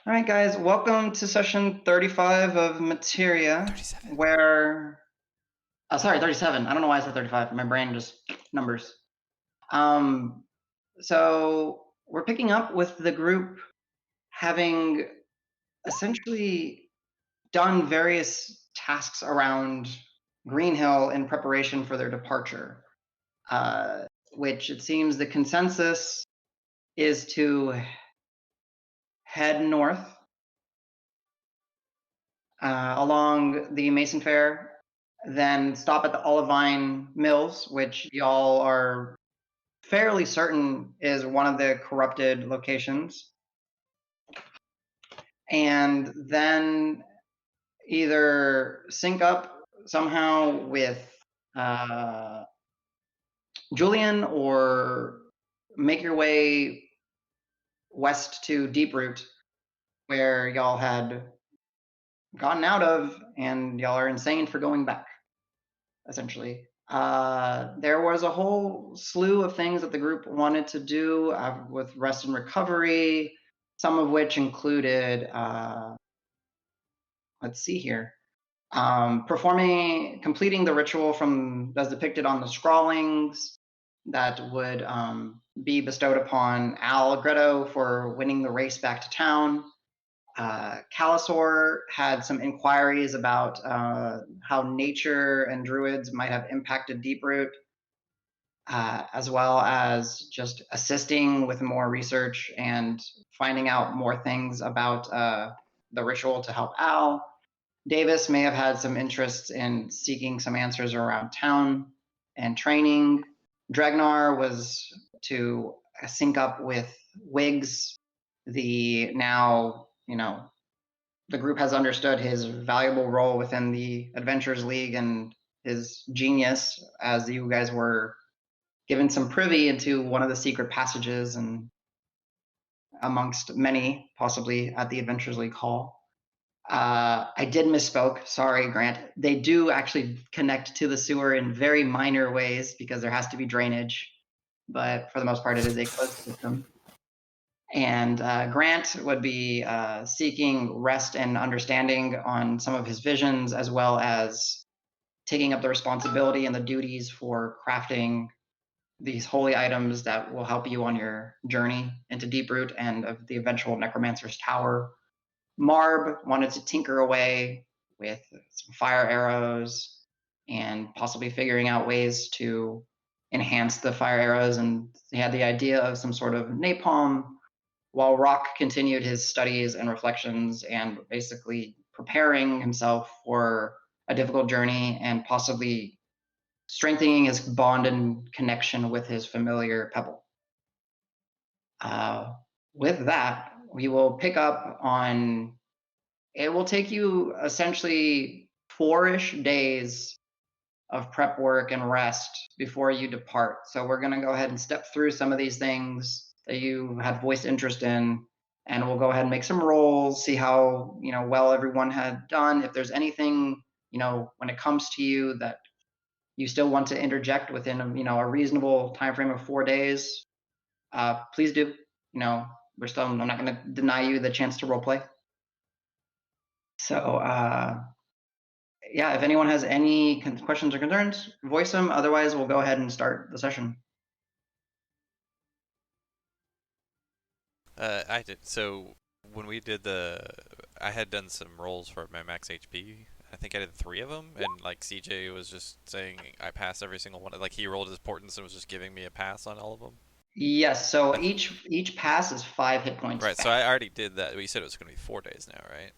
All right, guys, welcome to session 35 of Materia, 37. where... Oh, sorry, 37. I don't know why I said 35. My brain just numbers. So we're picking up with the group having essentially done various tasks around Greenhill in preparation for their departure, which it seems the consensus is to head north along the Mason Fair, then stop at the Olivine Mills, which y'all are fairly certain is one of the corrupted locations, and then either sync up somehow with Julian or make your way west to Deeproot, where y'all had gotten out of, and y'all are insane for going back, essentially. There was a whole slew of things that the group wanted to do with rest and recovery, some of which included, let's see here, completing the ritual from as depicted on the scrawlings that would be bestowed upon Allegretto for winning the race back to town. Calisor had some inquiries about how nature and druids might have impacted Deeproot, as well as just assisting with more research and finding out more things about the ritual to help Al. Davis may have had some interests in seeking some answers around town and training. Dregnar was to sync up with Wiggs, the now, the group has understood his valuable role within the Adventurers League and his genius, as you guys were given some privy into one of the secret passages and amongst many, possibly at the Adventurers League Hall. I did misspoke. Sorry, Grant. They do actually connect to the sewer in very minor ways because there has to be drainage, but for the most part, it is a closed system. And Grant would be seeking rest and understanding on some of his visions, as well as taking up the responsibility and the duties for crafting these holy items that will help you on your journey into Deeproot and of the eventual Necromancer's Tower. Marb wanted to tinker away with some fire arrows and possibly figuring out ways to enhance the fire arrows, and he had the idea of some sort of napalm, while Roque continued his studies and reflections and basically preparing himself for a difficult journey and possibly strengthening his bond and connection with his familiar Pebble. With that, we will pick up on... It will take you essentially 4-ish days of prep work and rest before you depart. So we're going to go ahead and step through some of these things that you had voiced interest in, and we'll go ahead and make some rolls, see how well everyone had done. If there's anything when it comes to you that you still want to interject within a reasonable time frame of 4 days, please do. I'm not going to deny you the chance to roleplay. So yeah, if anyone has any questions or concerns, voice them. Otherwise, we'll go ahead and start the session. I did. So when we did I had done some rolls for my max HP. I think I did 3 of them, and like CJ was just saying I passed every single one. Like he rolled his portents and was just giving me a pass on all of them. Yes. So each pass is 5 hit points. Right. Back. So I already did that. We said it was going to be 4 days now, right?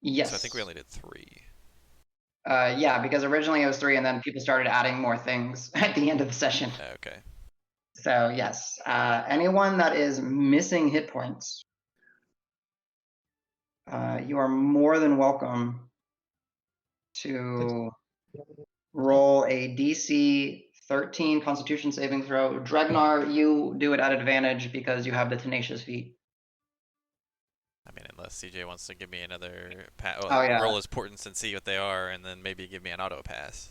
Yes. So I think we only did 3. Yeah, because originally it was 3, and then people started adding more things at the end of the session. Okay. So yes, anyone that is missing hit points, you are more than welcome to roll a DC 13 Constitution saving throw. Dregnar, you do it at advantage because you have the Tenacious Feat. I mean, unless CJ wants to give me another roll his portents and see what they are, and then maybe give me an auto pass.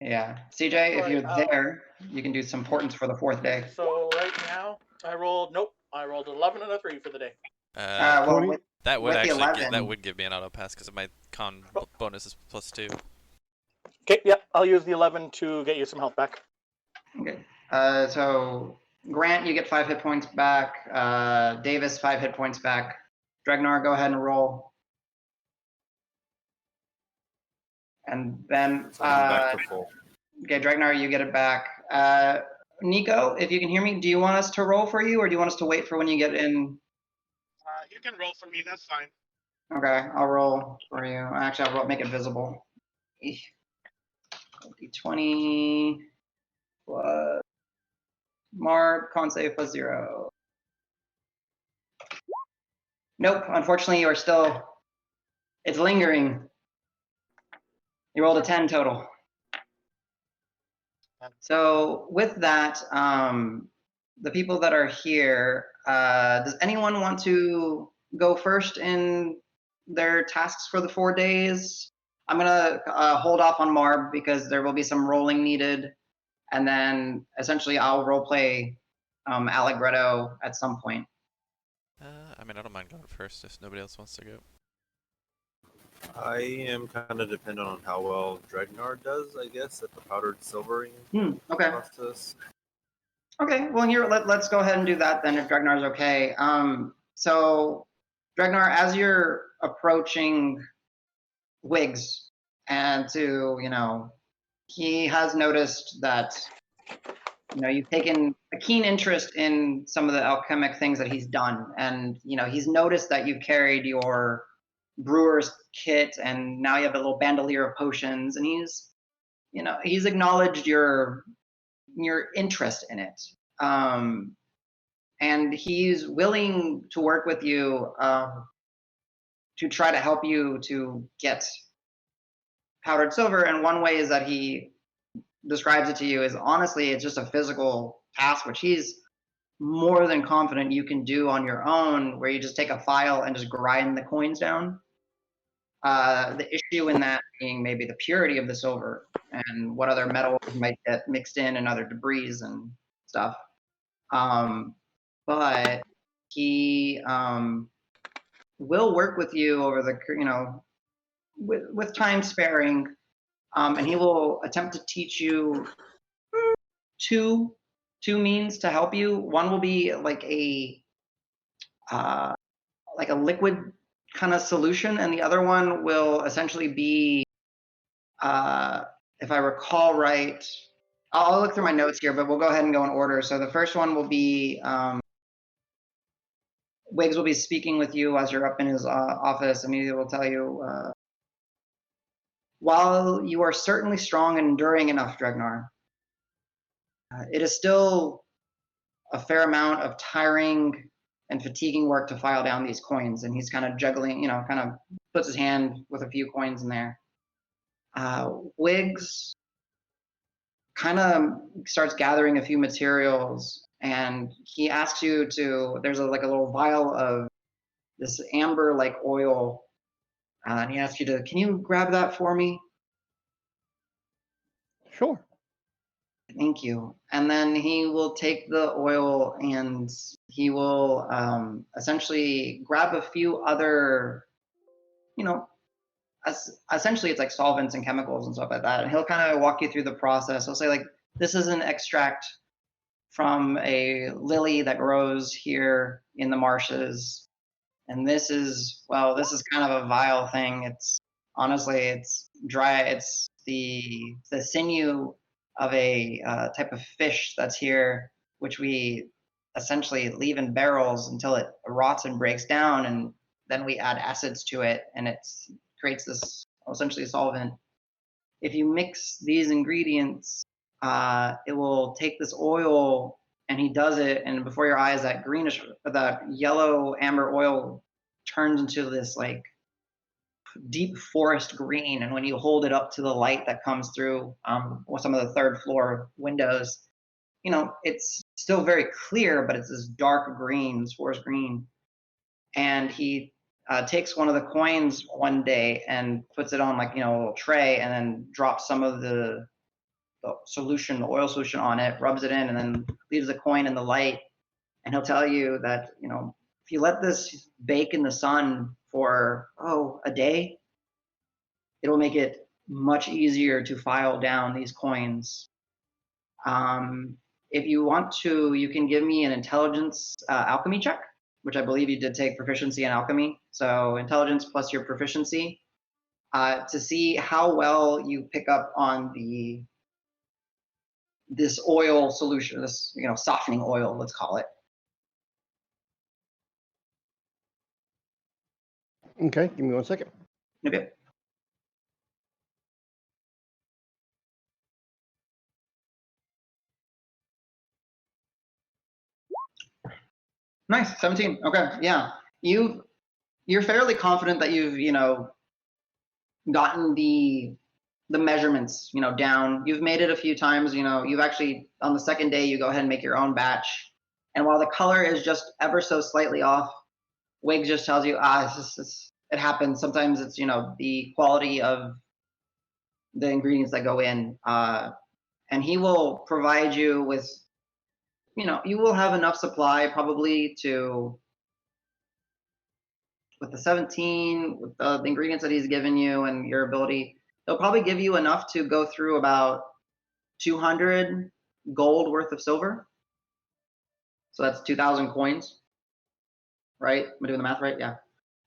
Yeah, CJ, if you're there, you can do some portents for the 4th day. So right now, I rolled 11 and a 3 for the day. Well, 20? That would with the actually 11, that would give me an auto pass because my con bonus is +2. Okay, yeah, I'll use the 11 to get you some health back. Okay. So Grant, you get 5 hit points back. Davis, 5 hit points back. Dregnar, go ahead and roll. And then, So I'm back to full. okay, Dregnar, you get it back. Nico, if you can hear me, do you want us to roll for you, or do you want us to wait for when you get in? You can roll for me. That's fine. Okay, I'll roll for you. Actually, make it visible. D20 plus Marb, con save plus 0. Nope, unfortunately, you are still, it's lingering. You rolled a 10 total. So with that, the people that are here, does anyone want to go first in their tasks for the 4 days? I'm gonna hold off on Marb because there will be some rolling needed, and then essentially I'll roleplay Allegretto at some point. I mean, I don't mind going first if nobody else wants to go. I am kind of dependent on how well Dregnar does, I guess, at the powdered silvering Okay. process. Okay, well, here, let's go ahead and do that then if Dregnar's okay. So, Dregnar, as you're approaching Wiggs, and he has noticed that, you've taken a keen interest in some of the alchemic things that he's done. And, he's noticed that you've carried your brewer's kit, and now you have a little bandolier of potions, and he's acknowledged your interest in it. And he's willing to work with you to try to help you to get powdered silver. And one way is that he describes it to you is, honestly, it's just a physical task, which he's more than confident you can do on your own, where you just take a file and just grind the coins down. The issue in that being maybe the purity of the silver and what other metals might get mixed in and other debris and stuff. But he will work with you over the, with time sparing, and he will attempt to teach you two means to help you. One will be like a liquid kind of solution, and the other one will essentially be, if I recall right, I'll look through my notes here, but we'll go ahead and go in order. So the first one will be, Wiggs will be speaking with you as you're up in his office, and he will tell you, while you are certainly strong and enduring enough, Dregnar, it is still a fair amount of tiring and fatiguing work to file down these coins. And he's kind of juggling, kind of puts his hand with a few coins in there. Wiggs kind of starts gathering a few materials, and he asks you to, there's a little vial of this amber-like oil, and he asks you to, can you grab that for me? Sure. Thank you. And then he will take the oil and he will essentially grab a few other, essentially it's like solvents and chemicals and stuff like that. And he'll kind of walk you through the process. He'll say, like, this is an extract from a lily that grows here in the marshes. And this is kind of a vile thing. It's dry. It's the sinew of a type of fish that's here, which we essentially leave in barrels until it rots and breaks down, and then we add acids to it, and it creates this essentially solvent. If you mix these ingredients, it will take this oil, and he does it, and before your eyes, that yellow amber oil turns into this like deep forest green. And when you hold it up to the light that comes through with some of the third floor windows, it's still very clear, but it's this dark green, this forest green. And he takes one of the coins one day and puts it on a little tray, and then drops some of the oil solution on it, rubs it in, and then leaves the coin in the light. and he'll tell you that, if you let this bake in the sun for, a day, it'll make it much easier to file down these coins. If you want to, you can give me an intelligence alchemy check, which I believe you did take proficiency in alchemy. So intelligence plus your proficiency to see how well you pick up on this oil solution, this softening oil, let's call it. Okay, give me 1 second. Okay. Nice, 17. Okay, yeah. You're fairly confident that you've, gotten the measurements, down. You've made it a few times, you've actually, on the second day, you go ahead and make your own batch. And while the color is just ever so slightly off, Wig just tells you, it happens. Sometimes it's, the quality of the ingredients that go in. And he will provide you with, you will have enough supply probably to, with the 17, with the ingredients that he's given you and your ability, he'll probably give you enough to go through about 200 gold worth of silver. So that's 2,000 coins, right? Am I doing the math right? Yeah.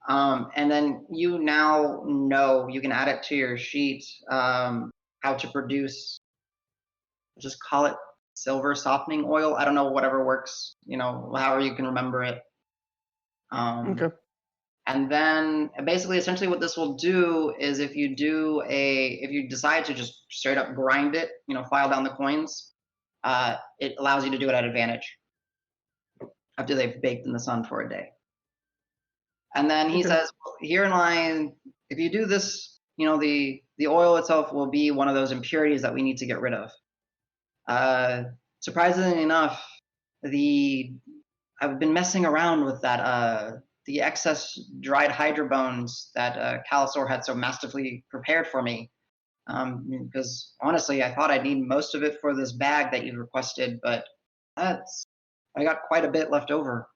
And then you now know, you can add it to your sheet, how to produce, just call it silver softening oil. I don't know, whatever works, however you can remember it. Okay. And then basically, essentially what this will do is if you decide to just straight up grind it, file down the coins, it allows you to do it at advantage after they've baked in the sun for a day. And then he says, here in line, if you do this, the oil itself will be one of those impurities that we need to get rid of. Surprisingly enough, I've been messing around with that, the excess dried hydra bones that Calisor had so masterfully prepared for me. Because honestly, I thought I'd need most of it for this bag that you requested, but I got quite a bit left over.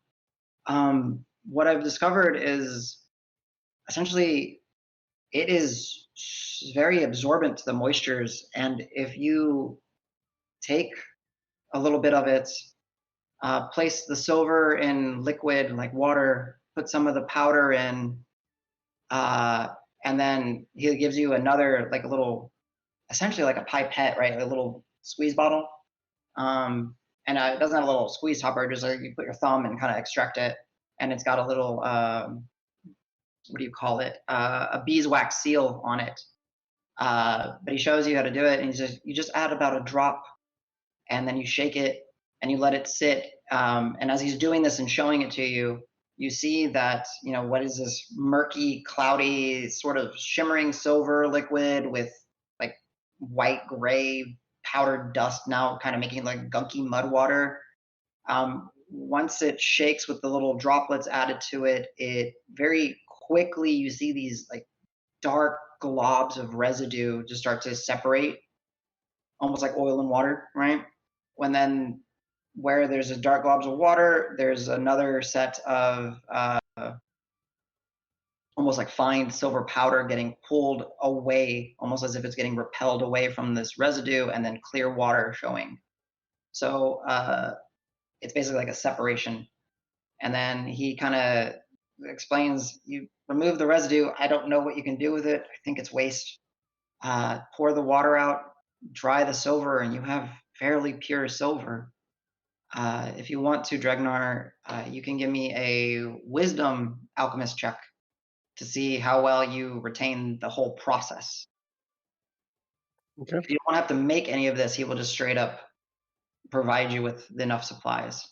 What I've discovered is essentially it is very absorbent to the moistures, and if you take a little bit of it, place the silver in liquid like water, put some of the powder in, and then he gives you another, like a little, essentially like a pipette, right? A little squeeze bottle. And it doesn't have a little squeeze topper, just like you put your thumb and kind of extract it. And it's got a little, what do you call it? A beeswax seal on it. But he shows you how to do it, and he says, you just add about a drop, and then you shake it, and you let it sit. And as he's doing this and showing it to you, you see that, what is this murky, cloudy, sort of shimmering silver liquid with like white gray powdered dust now kind of making like gunky mud water. Once it shakes with the little droplets added to it, it very quickly, you see these like dark globs of residue just start to separate, almost like oil and water, right? When then where there's a dark globs of water, there's another set of almost like fine silver powder getting pulled away, almost as if it's getting repelled away from this residue, and then clear water showing. So it's basically like a separation. And then he kind of explains, you remove the residue. I don't know what you can do with it. I think it's waste. Pour the water out, dry the silver, and you have fairly pure silver. If you want to, Dregnar, you can give me a wisdom alchemist check to see how well you retain the whole process. Okay. If you don't have to make any of this, he will just straight up provide you with enough supplies.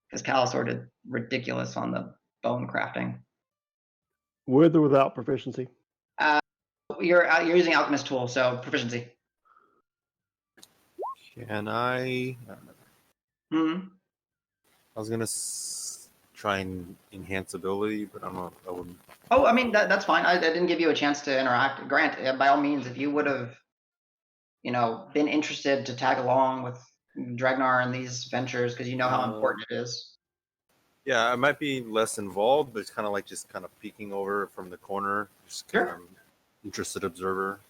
Because Calisor did ridiculous on the bone crafting. With or without proficiency? You're using alchemist tool, so proficiency. Can I? Hmm. I was gonna try and enhance ability, but I don't know if I wouldn't. Oh, I mean that's fine. I didn't give you a chance to interact. Grant, by all means, if you would have, been interested to tag along with Dregnar in these ventures because you know how important it is. Yeah, I might be less involved, but it's kind of like just kind of peeking over from the corner, just kind of interested observer.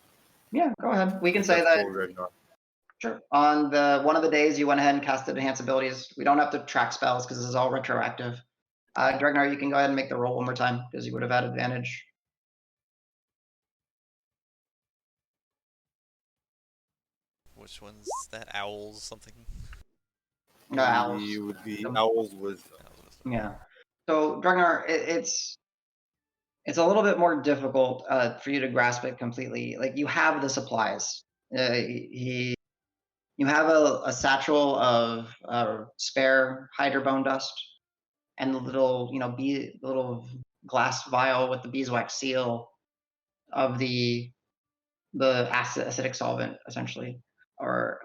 Yeah, go ahead. We can If say that's that. cool, Dregnar. Sure. On one of the days you went ahead and casted enhance abilities. We don't have to track spells because this is all retroactive. Dregnar, you can go ahead and make the roll one more time because you would have had advantage. Which one's that? Owls something? Owls. You would be Owl's Wisdom. Owls wisdom. Yeah. So Dregnar, it's a little bit more difficult for you to grasp it completely. Like you have the supplies. You have a satchel of spare Hydra bone dust and the little little glass vial with the beeswax seal of the acidic solvent essentially. Or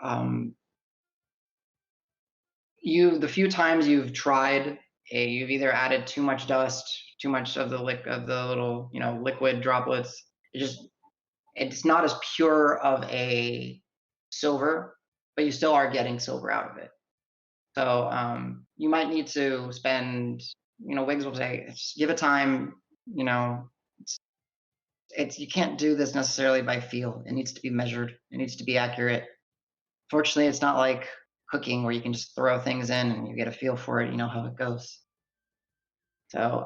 the few times you've tried, you've either added too much dust, too much of the little liquid droplets. It's not as pure of a silver, but you still are getting silver out of it. So you might need to spend, Wiggs will say, give it time. You can't do this necessarily by feel. It needs to be measured. It needs to be accurate. Fortunately, it's not like cooking where you can just throw things in and you get a feel for it. You know how it goes. So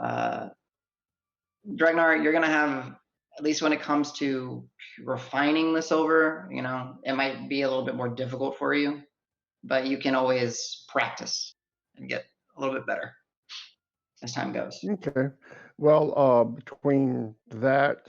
Dregnar, you're gonna have, at least when it comes to refining the silver, it might be a little bit more difficult for you, but you can always practice and get a little bit better as time goes. Okay. Well, between that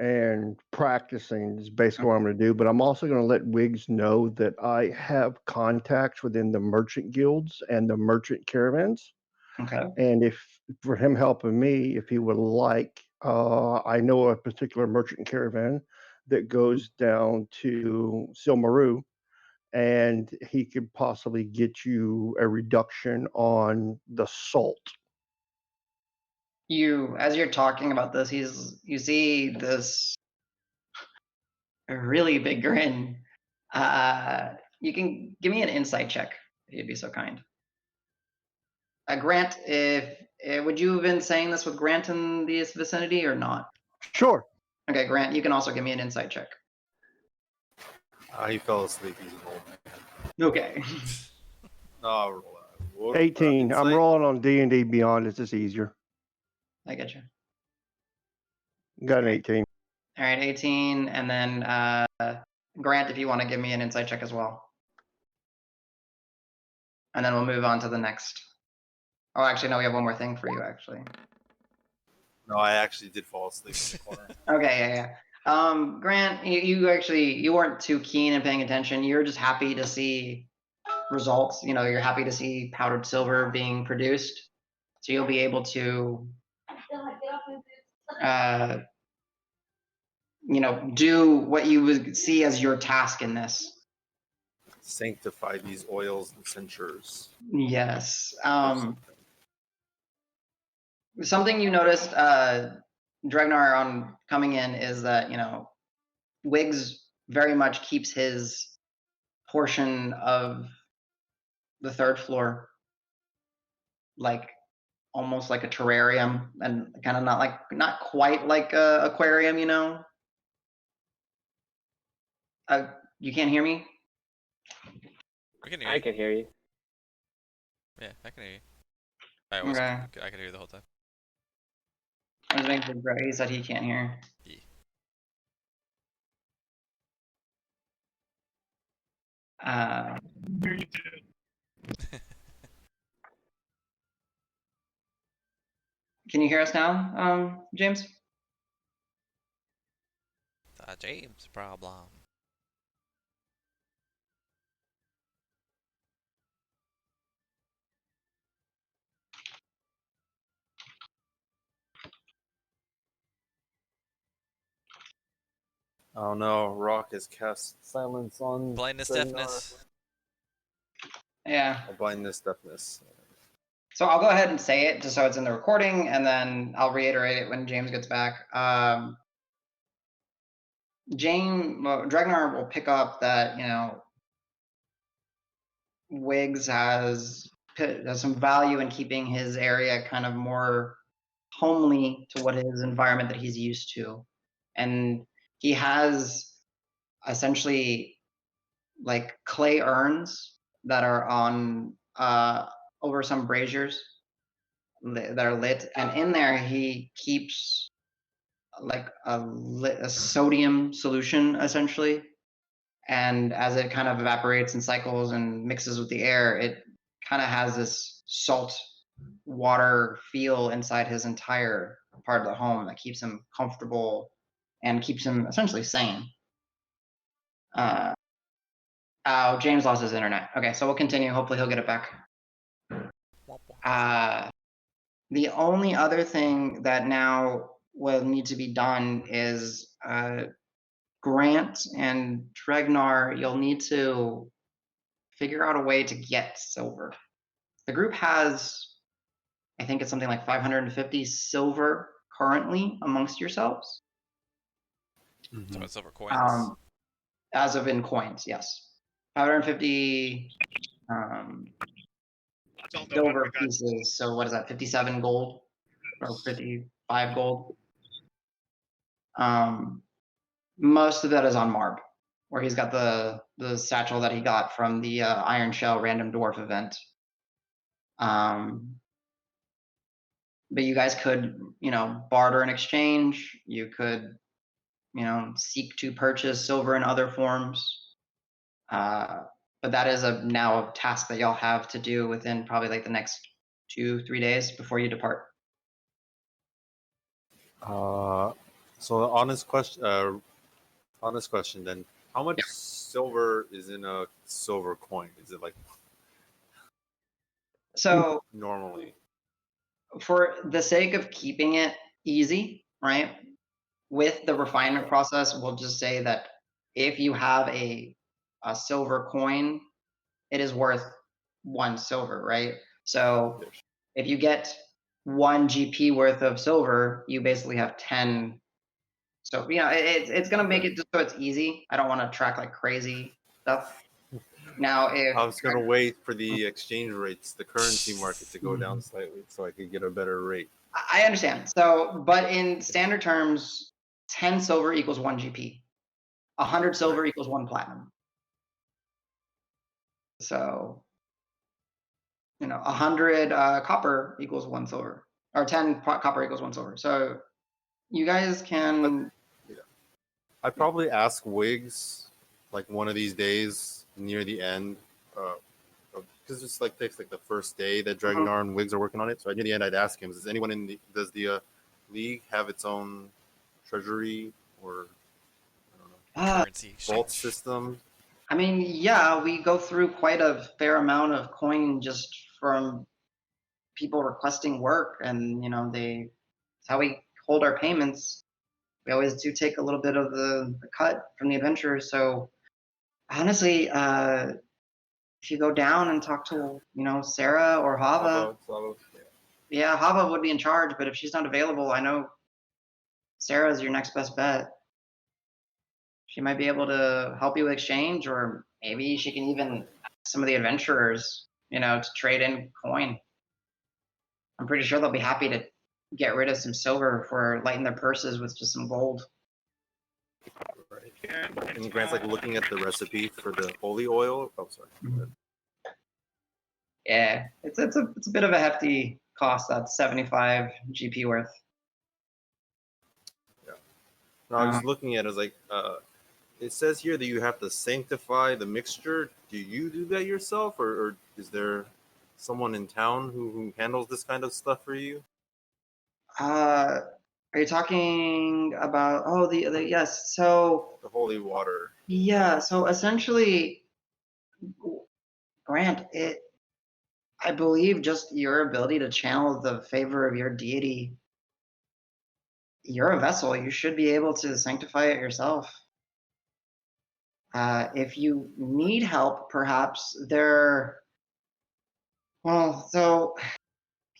and practicing is basically what I'm going to do, but I'm also going to let Wiggs know that I have contacts within the merchant guilds and the merchant caravans. Okay. And if for him helping me, if he would like, I know a particular merchant caravan that goes down to Silmaru, and he could possibly get you a reduction on the salt. As you're talking about this, you see this really big grin. You can give me an insight check if you'd be so kind. Grant, would you have been saying this with Grant in this vicinity or not? Sure. Okay, Grant, you can also give me an insight check. He fell asleep. He's an old man. Okay. No, 18. I'm rolling on D&D Beyond. It's just easier. I get you. Got an 18. All right, 18, and then Grant, if you want to give me an insight check as well. And then we'll move on to the next. Oh, actually, no, we have one more thing for you, actually. No, I actually did fall asleep in the corner. Okay, yeah. Grant, you weren't too keen in paying attention. You're just happy to see results. You're happy to see powdered silver being produced. So you'll be able to, do what you would see as your task in this. Sanctify these oils and censures. Yes. Something you noticed, Dregnar, on coming in is that, Wiggs very much keeps his portion of the third floor like almost like a terrarium and kind of not quite like a aquarium, You can't hear me? We can hear you. I can hear you. Yeah, I can hear you. I can hear you the whole time. I was making sure he said he can't hear. Yeah. Here you did. Can you hear us now, James? The James problem. Oh no, Roque has cast silence on Blindness, Dregnar. deafness. Yeah. Blindness, deafness. So I'll go ahead and say it just so it's in the recording, and then I'll reiterate it when James gets back. Dregnar will pick up that, Wiggs has some value in keeping his area kind of more homely to what his environment that he's used to. And he has essentially like clay urns that are on over some braziers that are lit, and in there he keeps like a sodium solution essentially, and as it kind of evaporates and cycles and mixes with the air, it kind of has this salt water feel inside his entire part of the home that keeps him comfortable and keeps him essentially sane. Oh, James lost his internet. Okay, so we'll continue. Hopefully he'll get it back. The only other thing that now will need to be done is Grant and Dregnar, you'll need to figure out a way to get silver. The group has, I think it's something like 550 silver currently amongst yourselves. So about silver coins. As of in coins, yes. 550 silver pieces. So what is that? 57 gold or 55 gold. Most of that is on Marb, where he's got the satchel that he got from the Iron Shell random dwarf event. But you guys could, barter and exchange. You could, seek to purchase silver in other forms. But that is now a task that y'all have to do within probably like the next 2-3 days before you depart. So honest question then, how much silver is in a silver coin? Is it like So normally? for the sake of keeping it easy, right? With the refinement process, we'll just say that if you have a silver coin, it is worth 1 silver, right? So if you get 1 GP worth of silver, you basically have 10. So, it's going to make it just so it's easy. I don't want to track like crazy stuff. Now, if I was gonna wait for the exchange rates, the currency market to go down slightly, so I could get a better rate. I understand. So, but in standard terms, 10 silver equals 1 GP. 100 silver equals 1 platinum. So, 100 copper equals 1 silver, or 10 copper equals 1 silver. So, you guys can. I'd probably ask Wiggs, like one of these days near the end, because it's like takes like the first day that Dregnar and Wiggs are working on it. So near the end, I'd ask him: does anyone does the league have its own treasury or Currency vault exchange system? I mean, yeah, we go through quite a fair amount of coin just from people requesting work, and it's how we hold our payments. We always do take a little bit of the cut from the adventurers. So honestly, if you go down and talk to Sarah or Hava, yeah, Hava would be in charge. But if she's not available, I know Sarah's your next best bet. She might be able to help you with exchange, or maybe she can even ask some of the adventurers, to trade in coin. I'm pretty sure they'll be happy to get rid of some silver for lighting their purses with just some gold. Right. And Grant's like looking at the recipe for the holy oil. Oh, sorry. Yeah, it's a bit of a hefty cost. That's 75 GP worth. Yeah. No, I was looking at it. I was like, it says here that you have to sanctify the mixture. Do you do that yourself, or is there someone in town who handles this kind of stuff for you? Are you talking about the yes? So The holy water. yeah, so essentially, Grant, I believe just your ability to channel the favor of your deity. You're a vessel. You should be able to sanctify it yourself. If you need help, perhaps so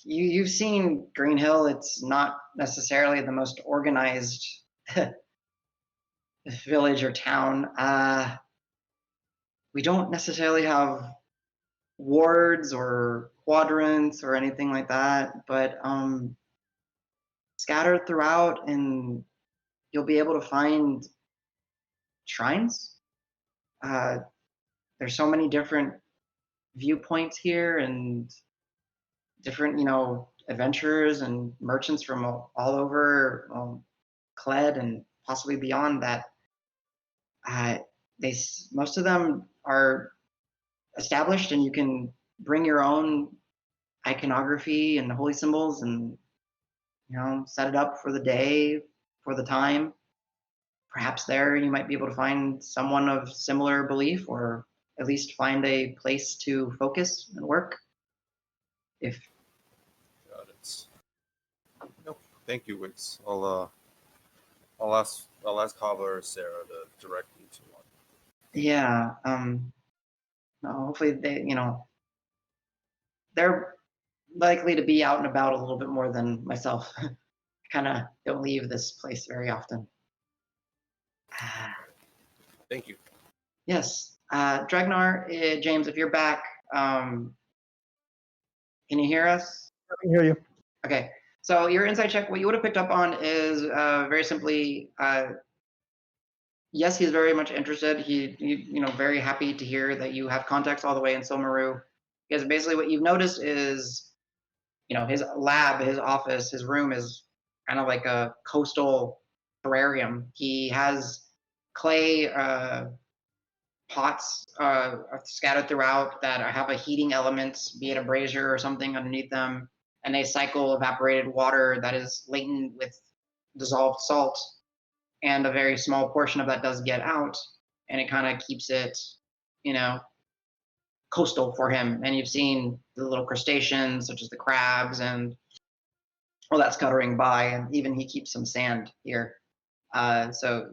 you've seen Green Hill. It's not necessarily the most organized village or town. We don't necessarily have wards or quadrants or anything like that, but scattered throughout, and you'll be able to find shrines. There's so many different viewpoints here, and different, adventurers and merchants from all over Cled and possibly beyond that. Most of them are established, and you can bring your own iconography and holy symbols, and set it up for the day, for the time. Perhaps there you might be able to find someone of similar belief, or at least find a place to focus and work. If Got it. Nope. Thank you, Wix. I'll ask Kava or Sarah to direct me to one. yeah, hopefully they're likely to be out and about a little bit more than myself. I kind of don't leave this place very often. Thank you. Yes, Dregnar, James, if you're back, can you hear us? I can hear you. Okay, so your insight check, what you would have picked up on is very simply, yes, he's very much interested. He very happy to hear that you have contacts all the way in Silmaru. Because basically what you've noticed is, his lab, his office, his room is kind of like a coastal terrarium. He has clay pots scattered throughout that have a heating element, be it a brazier or something underneath them, and they cycle evaporated water that is latent with dissolved salt, and a very small portion of that does get out, and it kind of keeps it, coastal for him. And you've seen the little crustaceans, such as the crabs, and all that scuttering by, and even he keeps some sand here. So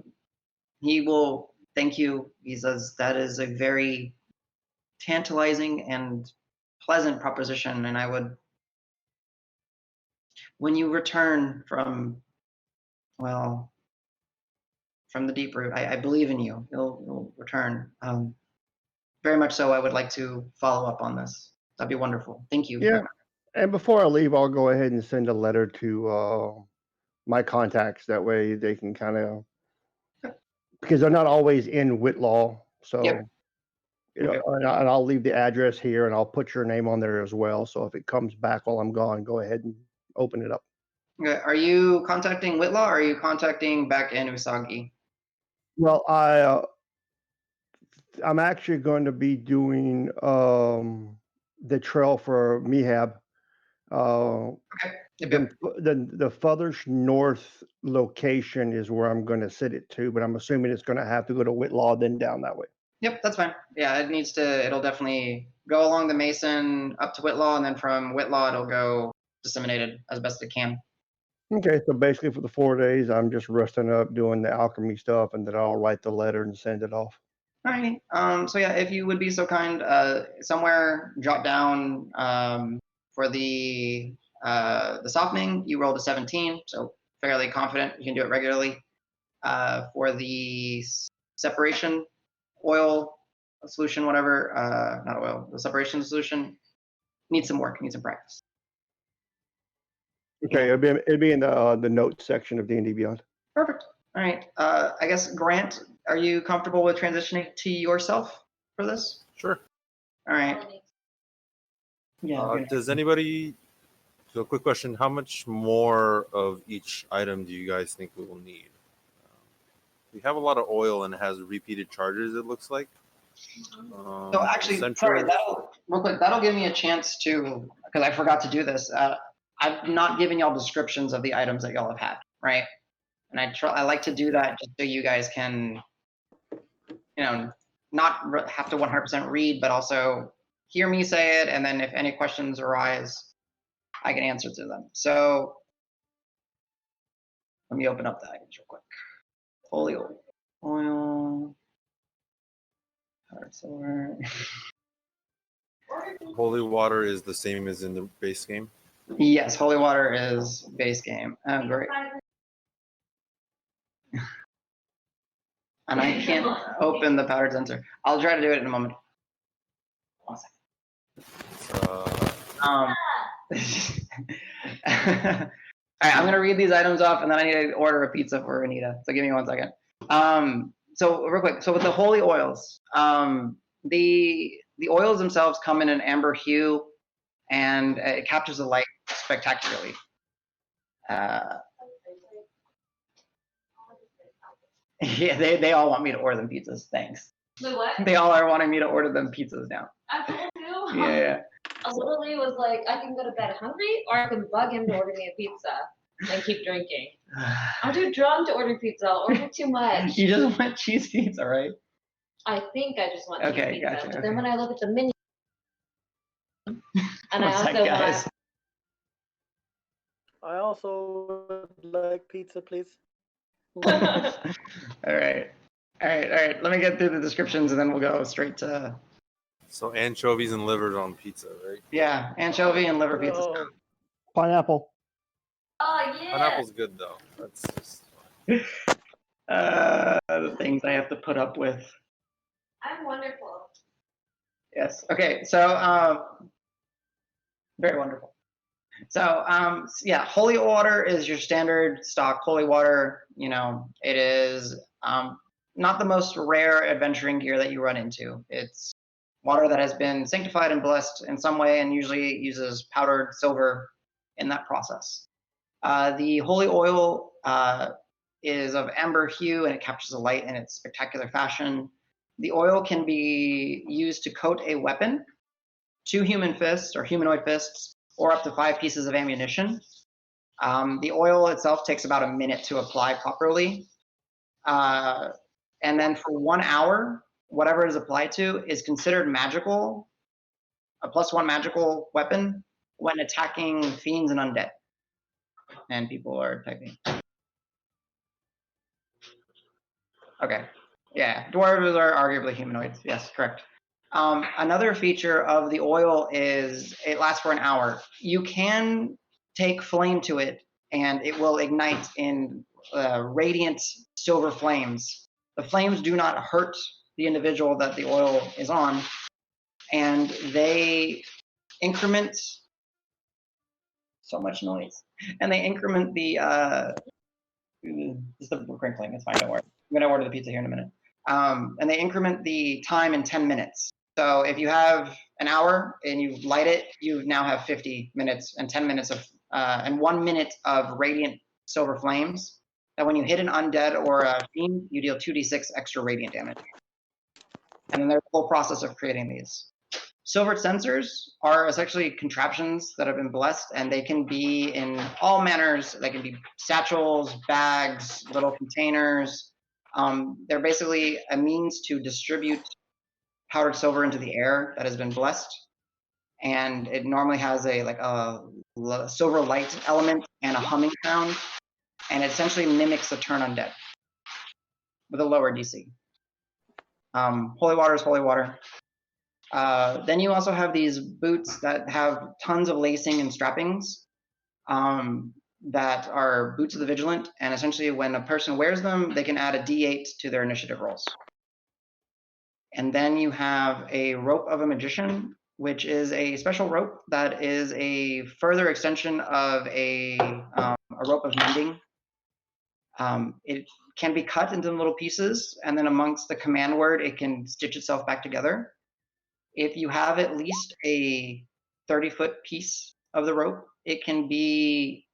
he will thank you. He says that is a very tantalizing and pleasant proposition, and I would, when you return from the deep root, I believe in you. You'll return. Very much so. I would like to follow up on this. That'd be wonderful. Thank you. Yeah. And before I leave, I'll go ahead and send a letter to my contacts. That way they can kind of, because they're not always in Whitlaw. So, Yep. Okay. and I'll leave the address here, and I'll put your name on there as well. So if it comes back while I'm gone, go ahead and open it up. Okay. Are you contacting Whitlaw, or are you contacting back in Usagi? Well, I'm actually going to be doing the trail for Mehab. The furthest north location is where I'm going to set it to, but I'm assuming it's going to have to go to Whitlaw, then down that way. Yep, that's fine. Yeah, it'll definitely go along the Mason up to Whitlaw, and then from Whitlaw it'll go disseminated as best it can. Okay, so basically for the 4 days, I'm just resting up, doing the alchemy stuff, and then I'll write the letter and send it off. All right. So yeah, if you would be so kind, somewhere drop down for the softening, you rolled a 17, so fairly confident you can do it regularly. For the separation oil solution, whatever, not oil, the separation solution, needs some work, needs some practice. Okay, it'd be in the notes section of D&D Beyond. Perfect. All right. I guess, Grant, are you comfortable with transitioning to yourself for this? Sure. All right. Yeah. Does anybody? So, quick question: how much more of each item do you guys think we will need? We have a lot of oil, and it has repeated charges. It looks like. So actually, sorry, real quick, that'll give me a chance to, because I forgot to do this. I've not given y'all descriptions of the items that y'all have had, right? And I like to do that just so you guys can, not have to 100% read, but also hear me say it, and then if any questions arise, I can answer to them. So let me open up the items real quick. Holy oil. Holy water is the same as in the base game. Yes, holy water is base game. Oh, great. And I can't open the powder sensor. I'll try to do it in a moment. 1 second. All right, I'm gonna read these items off, and then I need to order a pizza for Anita. So give me 1 second. So real quick, so with the holy oils, the oils themselves come in an amber hue, and it captures the light spectacularly. Yeah, they all want me to order them pizzas. Thanks. Wait, what? They all are wanting me to order them pizzas now. I told you. Yeah. I literally was like, I can go to bed hungry, or I can bug him to order me a pizza and keep drinking. I'm too drunk to order pizza. I'll order too much. You just want cheese pizza, right? I think I just want cheese Okay, pizza. gotcha, But okay. then when I look at the menu, and I What's also that, guys? I also would like pizza, please. All right. Let me get through the descriptions, and then we'll go straight to So anchovies and livers on pizza, right? yeah, anchovy and liver pizza. Oh, Pineapple. Oh yeah. Pineapple's good though. That's just The things I have to put up with. I'm wonderful. Yes. Okay. So, very wonderful. So, yeah, holy water is your standard stock holy water. You know, it is not the most rare adventuring gear that you run into. It's water that has been sanctified and blessed in some way, and usually uses powdered silver in that process. The holy oil is of amber hue, and it captures the light in its spectacular fashion. The oil can be used to coat a weapon, 2 human fists or humanoid fists, or up to 5 pieces of ammunition. The oil itself takes about a minute to apply properly. And then for 1 hour, whatever it is applied to is considered magical, a +1 magical weapon when attacking fiends and undead. And people are typing. Okay. Yeah, dwarves are arguably humanoids. Yes, correct. Another feature of the oil is it lasts for an hour. You can take flame to it, and it will ignite in radiant silver flames. The flames do not hurt the individual that the oil is on, and they increment so much noise. And they increment the just the crinkling. It's fine. Don't worry. I'm gonna order the pizza here in a minute. And they increment the time in 10 minutes. So if you have an hour and you light it, you now have 50 minutes and 10 minutes of and 1 minute of radiant silver flames. That when you hit an undead or a fiend, you deal 2d6 extra radiant damage. And then there's the whole process of creating these. Silvered censers are essentially contraptions that have been blessed, and they can be in all manners. They can be satchels, bags, little containers. They're basically a means to distribute powdered silver into the air that has been blessed, and it normally has a silver light element and a humming sound, and it essentially mimics a turn undead with a lower DC. Holy water is holy water. Then you also have these boots that have tons of lacing and strappings that are boots of the vigilant, and essentially when a person wears them, they can add a d8 to their initiative rolls. And then you have a rope of a magician, which is a special rope that is a further extension of a rope of mending. It can be cut into little pieces, and then amongst the command word, it can stitch itself back together. If you have at least a 30-foot piece of the rope, it can be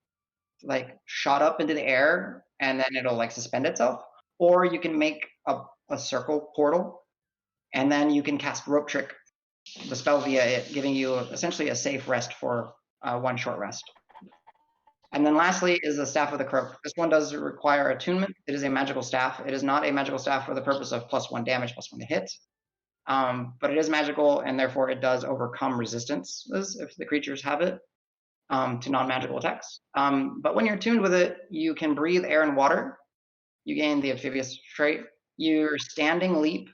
like shot up into the air, and then it'll like suspend itself. Or you can make a circle portal, and then you can cast rope trick, the spell via it, giving you essentially a safe rest for 1 short rest. And then lastly is the Staff of the Croak. This one does require attunement. It is a magical staff. It is not a magical staff for the purpose of +1 damage, +1 to hit. But it is magical, and therefore it does overcome resistances if the creatures have it to non-magical attacks. But when you're attuned with it, you can breathe air and water. You gain the amphibious trait. Your standing leap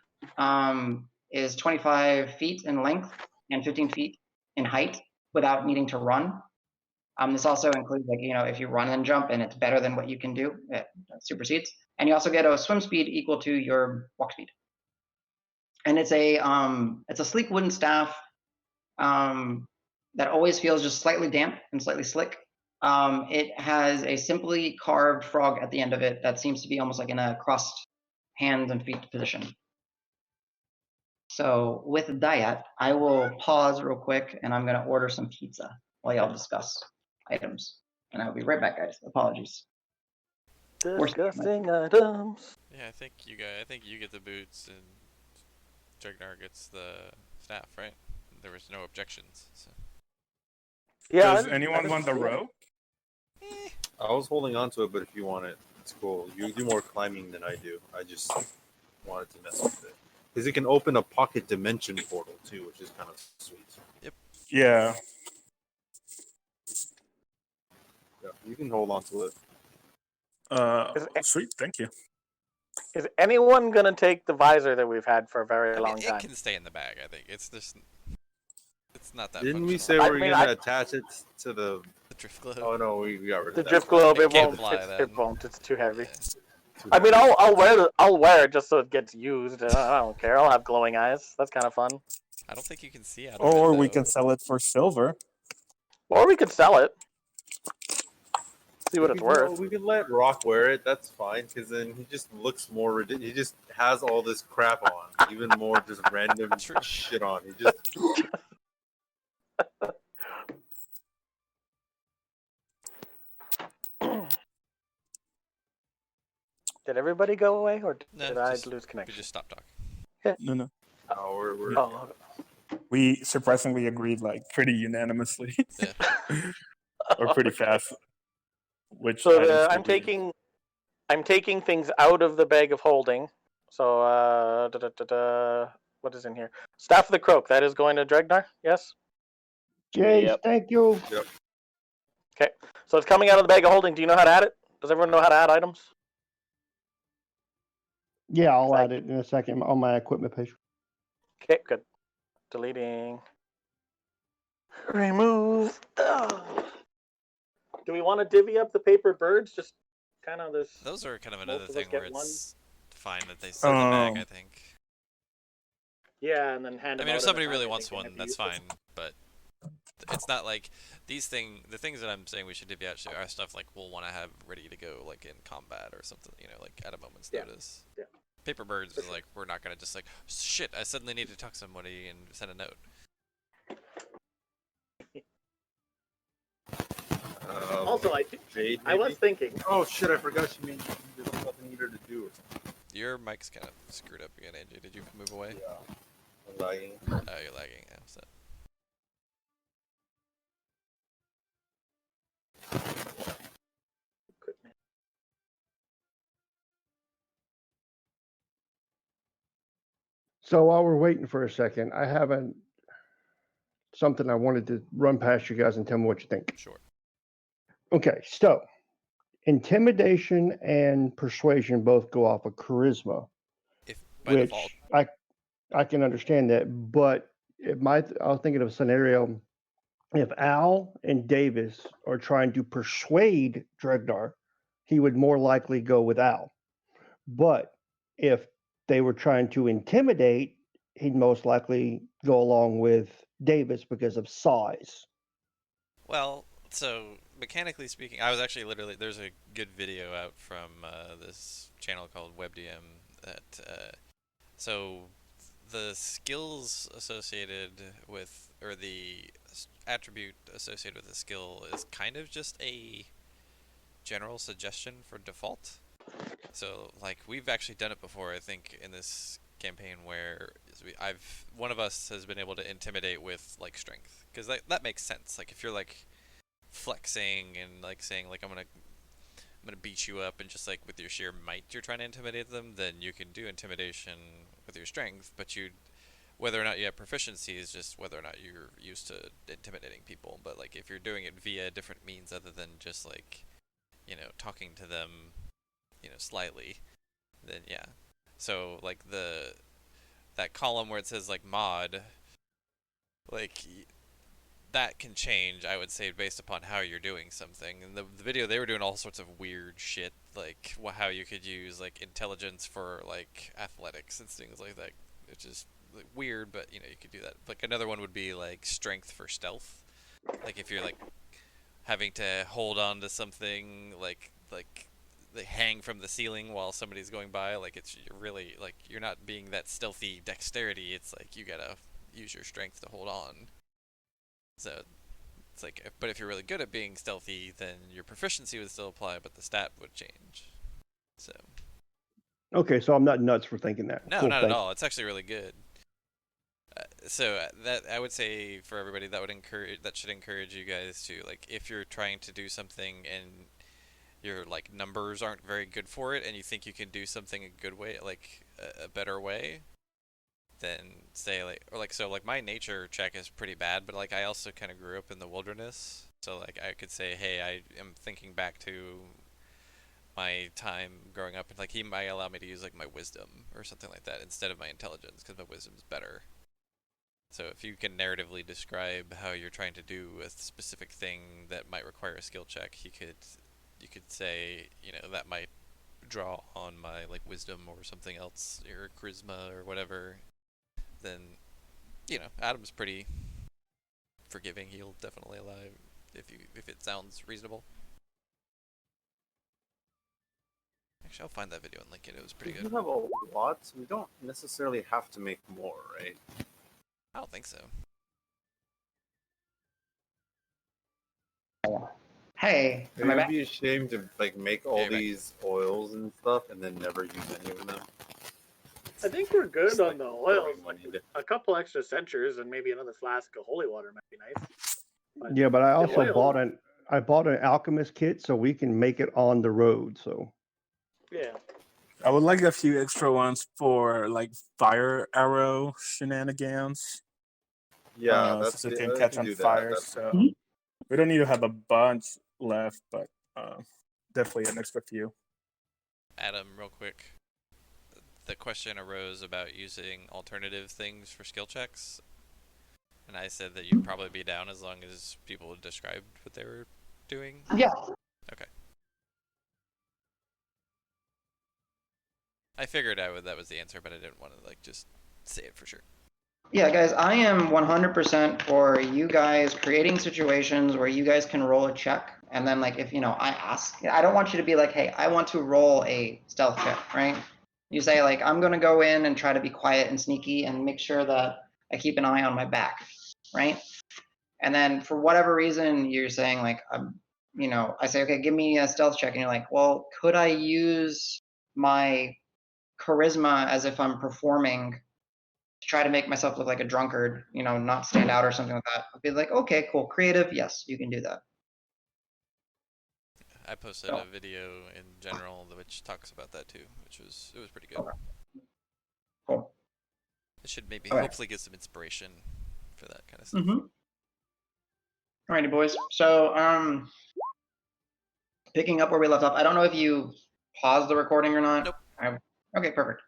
is 25 feet in length and 15 feet in height without needing to run. This also includes, like, you know, if you run and jump and it's better than what you can do, it supersedes. And you also get a swim speed equal to your walk speed. And it's a sleek wooden staff. that always feels just slightly damp and slightly slick. It has a simply carved frog at the end of it that seems to be almost like in a crossed hands and feet position. So with that, I will pause real quick and I'm going to order some pizza while y'all discuss items. And I'll be right back, guys. Apologies. Disgusting items. Yeah, I think you get the boots and Dregnar gets the staff, right? There was no objections. So. Yeah. Does anyone want the rope? I was holding on to it, but if you want it, it's cool. You do more climbing than I do. I just wanted to mess with it. Because it can open a pocket dimension portal, too, which is kind of sweet. Yeah. Yeah, you can hold on to it. Sweet, thank you. Is anyone gonna take the visor that we've had for a very long time? It can stay in the bag. I think it's just it's not that. Didn't we functional. say we're gonna attach it to the drift globe? Oh no, we got rid of The that. drift globe, it can't won't. fly It won't. It's too heavy. Yeah. I mean, I'll wear it just so it gets used. I don't care. I'll have glowing eyes. That's kind of fun. I don't think you can see out of Or it, we though. can sell it for silver. Or we could sell it. See what it's worth. We can let Roque wear it. That's fine, because then he just looks more ridiculous. He just has all this crap on, even more just random shit on. He just. Did everybody go away, or No, did I just- lose We connection? just stop talking. No. No, we're Oh, We surprisingly agreed like pretty unanimously. Yeah. Or pretty fast. Which so items I'm did we- taking things out of the bag of holding. So what is in here? Staff of the Croak. That is going to Dregnar. Yes. James, Yep. thank you. Okay. So it's coming out of the bag of holding. Do you know how to add it? Does everyone know how to add items? Yeah, I'll add it in a second on my equipment page. Okay, good. Deleting. Remove. Ugh. Do we want to divvy up the paper birds? Just kind of this. Those are kind of Most another of us thing get where one. it's fine that they sit in the bag. I think. Yeah, and then hand. I them mean, out if at a somebody time, really I wants think they one, never that's use fine. them. But it's not like the things that I'm saying we should divvy out are stuff like we'll want to have ready to go, like in combat or something. Like at a moment's notice. Yeah. Paper birds is like we're not gonna just like shit. I suddenly need to talk to somebody and send a note. Also, Jade, I was thinking. Oh shit! I forgot you mean there's nothing you needed to do. Or something. Your mic's kind of screwed up again, Angie. Did you move away? Yeah. I'm lagging. Oh, you're lagging. Yeah, so. So while we're waiting for a second, I have something I wanted to run past you guys and tell me what you think. Sure. Okay, so intimidation and persuasion both go off of charisma, If by which default. I can understand that, but I was thinking of a scenario if Al and Davis are trying to persuade Dregnar, he would more likely go with Al. But if they were trying to intimidate, he'd most likely go along with Davis because of size. Well, so mechanically speaking, I was actually there's a good video out from this channel called WebDM that so the skills associated with, or the attribute associated with the skill is kind of just a general suggestion for default. So like we've actually done it before, I think, in this campaign where one of us has been able to intimidate with like strength, because that makes sense. Like if you're like flexing and like saying like I'm gonna beat you up, and just like with your sheer might you're trying to intimidate them, then you can do intimidation with your strength. But whether or not you have proficiency is just whether or not you're used to intimidating people. But like if you're doing it via different means other than just like talking to them slightly, then yeah. So like that column where it says like mod, like that can change, I would say, based upon how you're doing something. In the video, they were doing all sorts of weird shit, like how you could use like intelligence for like athletics and things like that. It's just like, weird, but you know you could do that. Like another one would be like strength for stealth. Like if you're like having to hold on to something, like they hang from the ceiling while somebody's going by, like you're really like you're not being that stealthy dexterity. It's like you gotta use your strength to hold on. So it's like, but if you're really good at being stealthy, then your proficiency would still apply, but the stat would change. So Okay, so I'm not nuts for thinking that. no, Cool, not at thanks. all. It's actually really good. So that I would say for everybody that should encourage you guys to, like, if you're trying to do something and your like numbers aren't very good for it and you think you can do something a good way, like a better way, then say like, or like, so like my nature check is pretty bad, but like I also kind of grew up in the wilderness, so like I could say, hey, I am thinking back to my time growing up, and like he might allow me to use like my wisdom or something like that instead of my intelligence because my wisdom's better. So if you can narratively describe how you're trying to do a specific thing that might require a skill check, you could say, you know, that might draw on my like wisdom or something else, or charisma or whatever. Then, you know, Adam's pretty forgiving. He'll definitely allow if it sounds reasonable. Actually, I'll find that video and link it. It was pretty We good. have a lot. We don't necessarily have to make more, right? I don't think so. Hey, It am I would back? be a shame to like make all Yeah, you're back. these oils and stuff and then never use any of them. I think we're good Just, on like, the throwing oils. money into- A couple extra censures and maybe another flask of holy water might be nice. But Yeah, but I the also oil- bought an alchemist kit so we can make it on the road. So Yeah. I would like a few extra ones for like fire arrow shenanigans. Yeah, that's So it the, can I catch can on do that. fire. That's So we don't need to have a bunch left, but definitely an extra few. Adam, real quick. The question arose about using alternative things for skill checks, and I said that you'd probably be down as long as people described what they were doing. Yeah. Okay. I figured that was the answer, but I didn't want to like just say it for sure. Yeah, guys, I am 100% for you guys creating situations where you guys can roll a check. And then, like, if, you know, I ask, I don't want you to be like, hey, I want to roll a stealth check, right? You say, like, I'm going to go in and try to be quiet and sneaky and make sure that I keep an eye on my back, right? And then for whatever reason, you're saying, like, you know, I say, okay, give me a stealth check. And you're like, well, could I use my charisma as if I'm performing to try to make myself look like a drunkard, you know, not stand out or something like that? I'd be like, okay, cool, creative, yes, you can do that. I posted a video in general which talks about that too, it was pretty good. Okay. Cool. It should maybe Okay. hopefully get some inspiration for that kind of stuff. Mm-hmm. Alrighty, boys. So, picking up where we left off, I don't know if you paused the recording or not. Nope. Okay, perfect.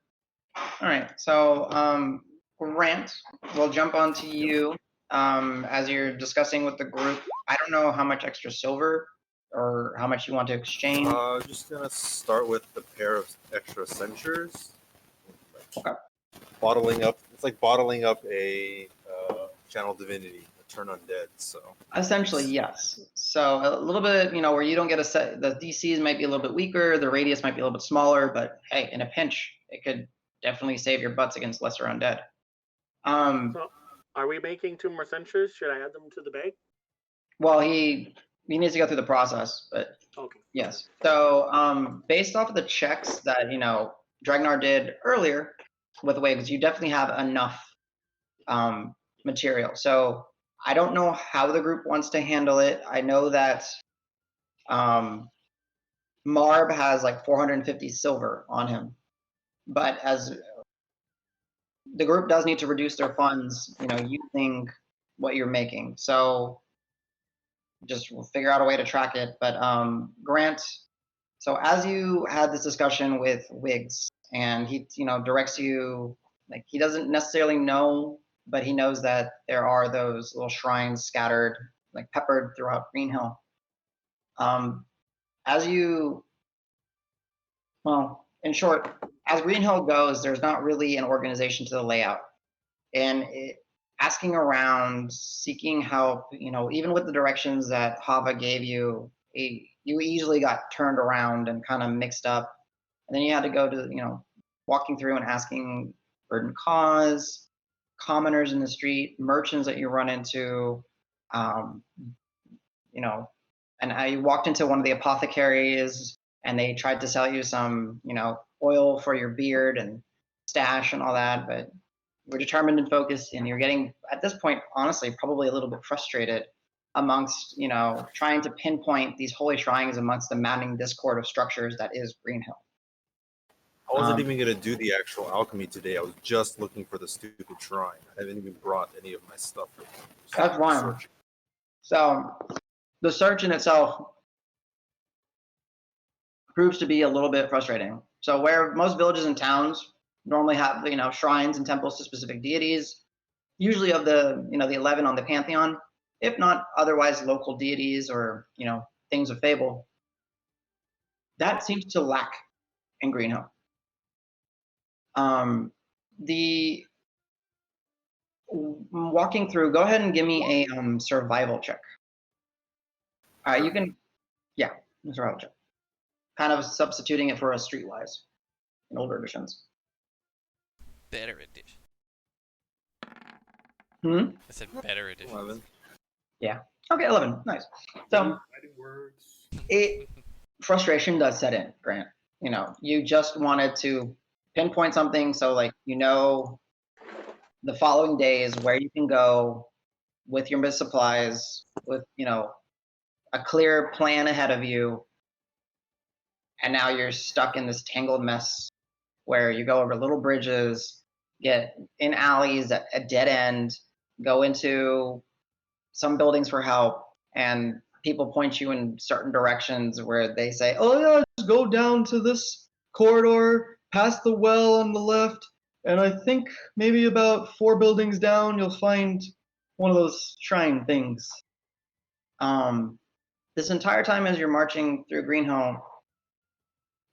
All right, so Grant, we'll jump onto you as you're discussing with the group. I don't know how much extra silver or how much you want to exchange. just gonna start with the pair of extra censures. Okay. Bottling up. It's like bottling up a channel divinity, a turn undead. So Essentially, yes. So a little bit, you know, where you don't get a set, the DCs might be a little bit weaker, the radius might be a little bit smaller, but hey, in a pinch, it could definitely save your butts against lesser undead. So, are we making 2 more censures? Should I add them to the bag? Well, he needs to go through the process, but Okay. yes. So based off of the checks that, you know, Dregnar did earlier with wigs, you definitely have enough material. So I don't know how the group wants to handle it. I know that Marb has like 450 silver on him, but as the group does need to reduce their funds, you know, using what you're making. So just we'll figure out a way to track it. But Grant, so as you had this discussion with Wiggs, and he, you know, directs you, like, he doesn't necessarily know, but he knows that there are those little shrines scattered, like peppered throughout Green Hill. As you, well, in short, as Green Hill goes, there's not really an organization to the layout. and asking around, seeking help, even with the directions that Hava gave you, you easily got turned around and kind of mixed up. And then you had to go to, walking through and asking burden cause, commoners in the street, merchants that you run into, and I walked into one of the apothecaries and they tried to sell you some, oil for your beard and stash and all that, but you're determined and focused, and you're getting, at this point, honestly, probably a little bit frustrated amongst, trying to pinpoint these holy shrines amongst the maddening discord of structures that is Greenhill. I wasn't even going to do the actual alchemy today. I was just looking for the stupid shrine. I haven't even brought any of my stuff with me. That's fine. So the search in itself proves to be a little bit frustrating. So where most villages and towns normally have, shrines and temples to specific deities, usually of the, the 11 on the pantheon, if not otherwise local deities or, things of fable, that seems to lack in Greenhill. The walking through, go ahead and give me a survival check. You can, yeah, survival check. Kind of substituting it for a streetwise in older editions. Better edition. I said better edition. 11. Yeah. Okay, 11. Nice. So frustration does set in, Grant. You just wanted to pinpoint something, so the following days where you can go with your supplies, with a clear plan ahead of you, and now you're stuck in this tangled mess where you go over little bridges, get in alleys at a dead end, go into some buildings for help, and people point you in certain directions where they say, oh yeah, just go down to this corridor, past the well on the left, and I think maybe about 4 buildings down, you'll find one of those shrine things. This entire time as you're marching through Greenhill,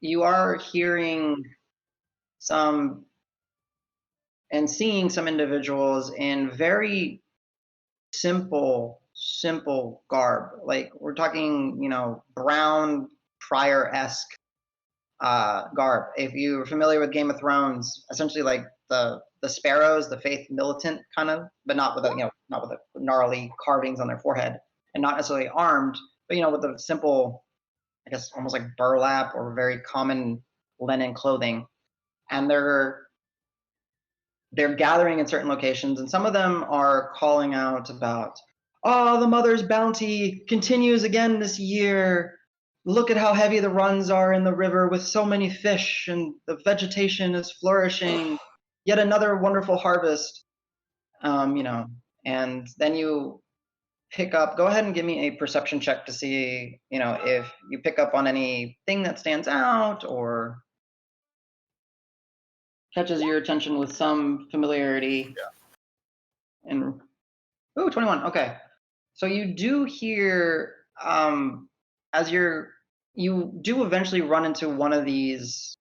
you are hearing some and seeing some individuals in very simple garb. Like we're talking, brown prior-esque garb. If you're familiar with Game of Thrones, essentially like the sparrows, the faith militant kind of, but not with not with the gnarly carvings on their forehead, and not necessarily armed, but with the simple, I guess almost like burlap or very common linen clothing, and they're gathering in certain locations, and some of them are calling out about, oh, the mother's bounty continues again this year. Look at how heavy the runs are in the river with so many fish, and the vegetation is flourishing. Yet another wonderful harvest. And then you pick up, go ahead and give me a perception check to see, if you pick up on anything that stands out or catches your attention with some familiarity. Yeah. And 21. Okay. So you do hear, as you do eventually run into one of these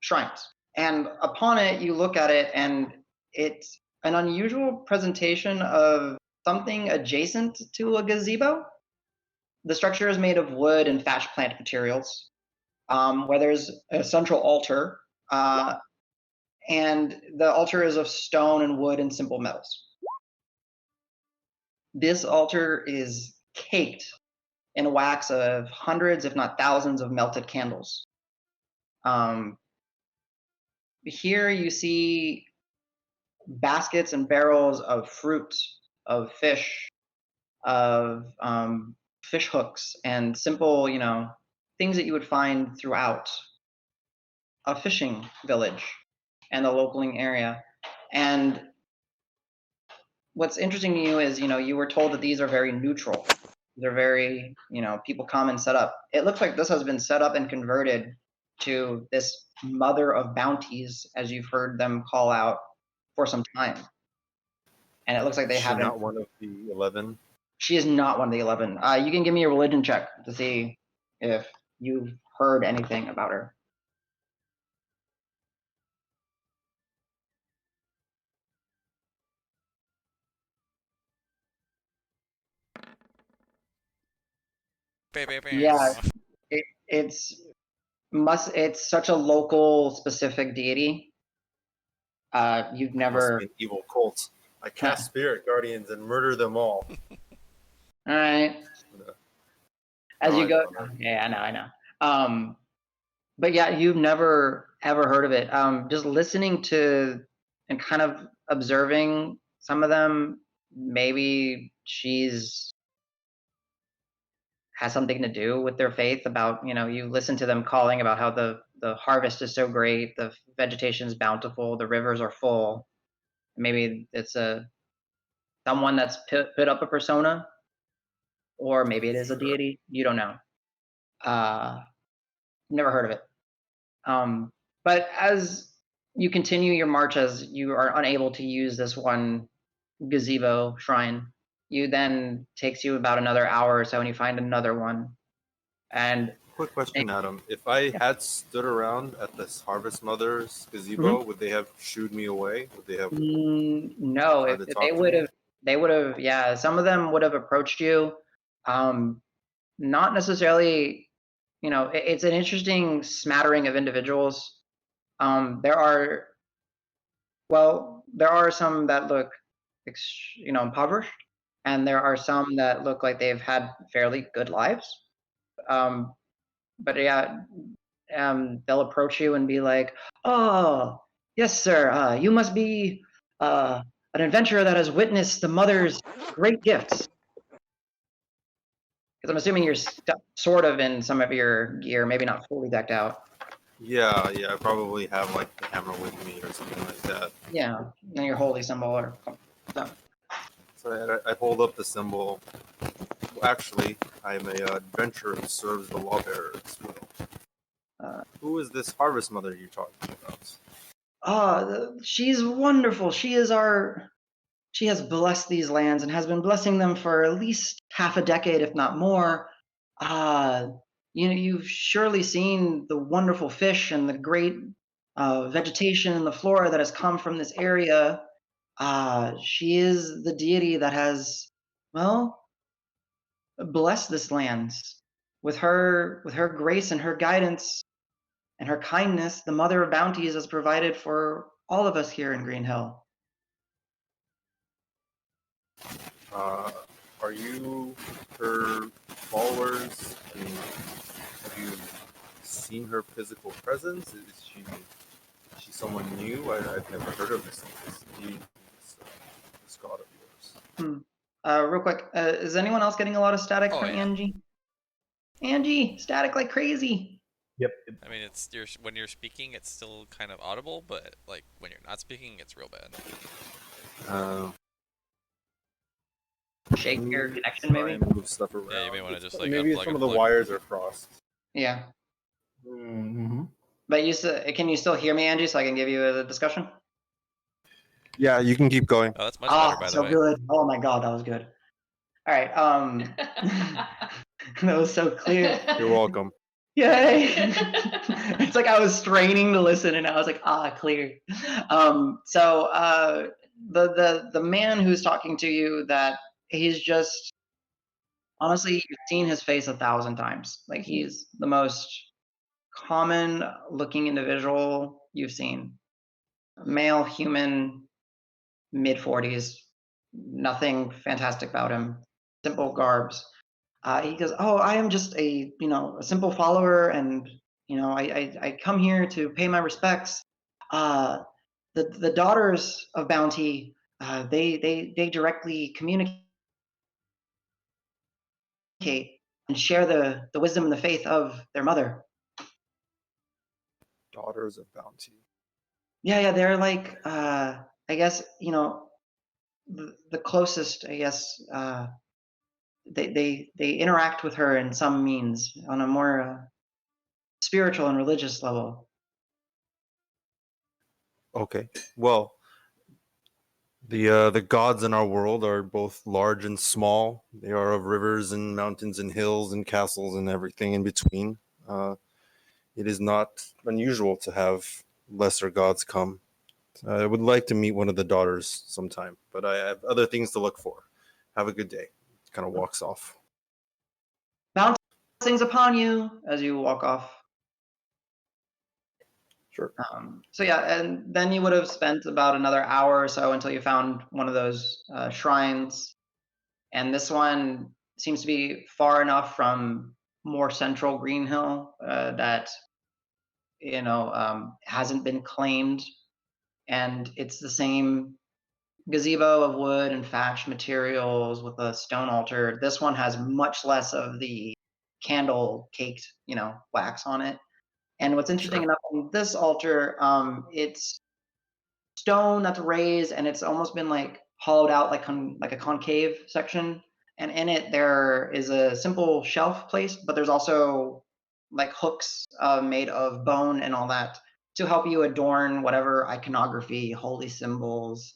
shrines, and upon it you look at it, and it's an unusual presentation of something adjacent to a gazebo. The structure is made of wood and thatched plant materials, where there's a central altar, and the altar is of stone and wood and simple metals. This altar is caked in wax of hundreds, if not thousands, of melted candles. Here you see baskets and barrels of fruit, of fish, of fish hooks, and simple, things that you would find throughout a fishing village and the local area. And what's interesting to you is, you were told that these are very neutral. They're very, people come and set up. It looks like this has been set up and converted to this mother of bounties, as you've heard them call out for some time. And it looks like they haven't. Not one of the 11. She is not one of the 11. You can give me a religion check to see if you've heard anything about her. Yeah. It's such a local specific deity. You've Must never. be an evil cult. I cast spirit guardians and murder them all. All right. No, As you I go. know. Yeah, I know. But yeah, you've never ever heard of it. Just listening to and kind of observing some of them, maybe she's has something to do with their faith about, you listen to them calling about how the harvest is so great, the vegetation is bountiful, the rivers are full. Maybe it's someone that's put up a persona, or maybe it is a deity. You don't know. Never heard of it. But as you continue your march, as you are unable to use this one gazebo shrine, you then takes you about another hour or so, and you find another one. And Quick question, Adam. If I Yeah. had stood around at this Harvest Mother's gazebo, would they have shooed me away? Would they have no, tried if to they talk to would me? have, yeah, some of them would have approached you. Not necessarily, it's an interesting smattering of individuals. There are some that look, impoverished, and there are some that look like they've had fairly good lives. Um, but yeah, they'll approach you and be like, "Oh, yes, sir. You must be an adventurer that has witnessed the mother's great gifts." Because I'm assuming you're sort of in some of your gear, maybe not fully decked out. Yeah, I probably have like the hammer with me or something like that. Yeah, and your holy symbol or something. So I hold up the symbol. Well, actually, I'm a adventurer who serves the lawbearers. Who is this Harvest Mother you're talking about? She's wonderful. She has blessed these lands and has been blessing them for at least half a decade, if not more. You've surely seen the wonderful fish and the great vegetation and the flora that has come from this area. She is the deity that has, well, blessed this land with her grace and her guidance and her kindness. The Mother of Bounties has provided for all of us here in Green Hill. Are you her followers? I mean, have you seen her physical presence? Is she someone new? I've never heard of this god of yours. Real quick, is anyone else getting a lot of static Oh, from yeah. Angie? Angie, static like crazy. Yep. I mean, when you're speaking, it's still kind of audible, but like when you're not speaking, it's real bad. Shake your connection, maybe. Move stuff around. Yeah, you may want to just like maybe unplug some and of the plug. wires are crossed. Yeah, Mm-hmm. but can you still hear me, Angie? So I can give you a discussion. Yeah, you can keep going. Oh, that's much better, by the So way. good. Oh my god, that was good. All right. That was so clear. You're welcome. Yay! It's like I was straining to listen, and I was like, clear. So the man who's talking to you, that he's just honestly, you've seen his face 1,000 times. Like, he's the most common looking individual you've seen. Male, human, mid 40s. Nothing fantastic about him. Simple garbs. He goes, "Oh, I am just a simple follower, and I come here to pay my respects. The daughters of Bounty, they directly communicate and share the wisdom and the faith of their mother." Daughters of Bounty. Yeah, they're like, I guess, the closest, I guess. They interact with her in some means on a more spiritual and religious level. Okay. Well, the gods in our world are both large and small. They are of rivers and mountains and hills and castles and everything in between. It is not unusual to have lesser gods come. I would like to meet one of the daughters sometime, but I have other things to look for. Have a good day. Kind of walks off. blessings upon you as you walk off. Sure. So yeah, and then you would have spent about another hour or so until you found one of those shrines. And this one seems to be far enough from more central Greenhill that hasn't been claimed, and it's the same gazebo of wood and thatched materials with a stone altar. This one has much less of the candle caked, wax on it. And what's interesting enough on this altar, it's stone that's raised, and it's almost been like hollowed out like a concave section. And in it there is a simple shelf placed, but there's also like hooks made of bone and all that to help you adorn whatever iconography, holy symbols,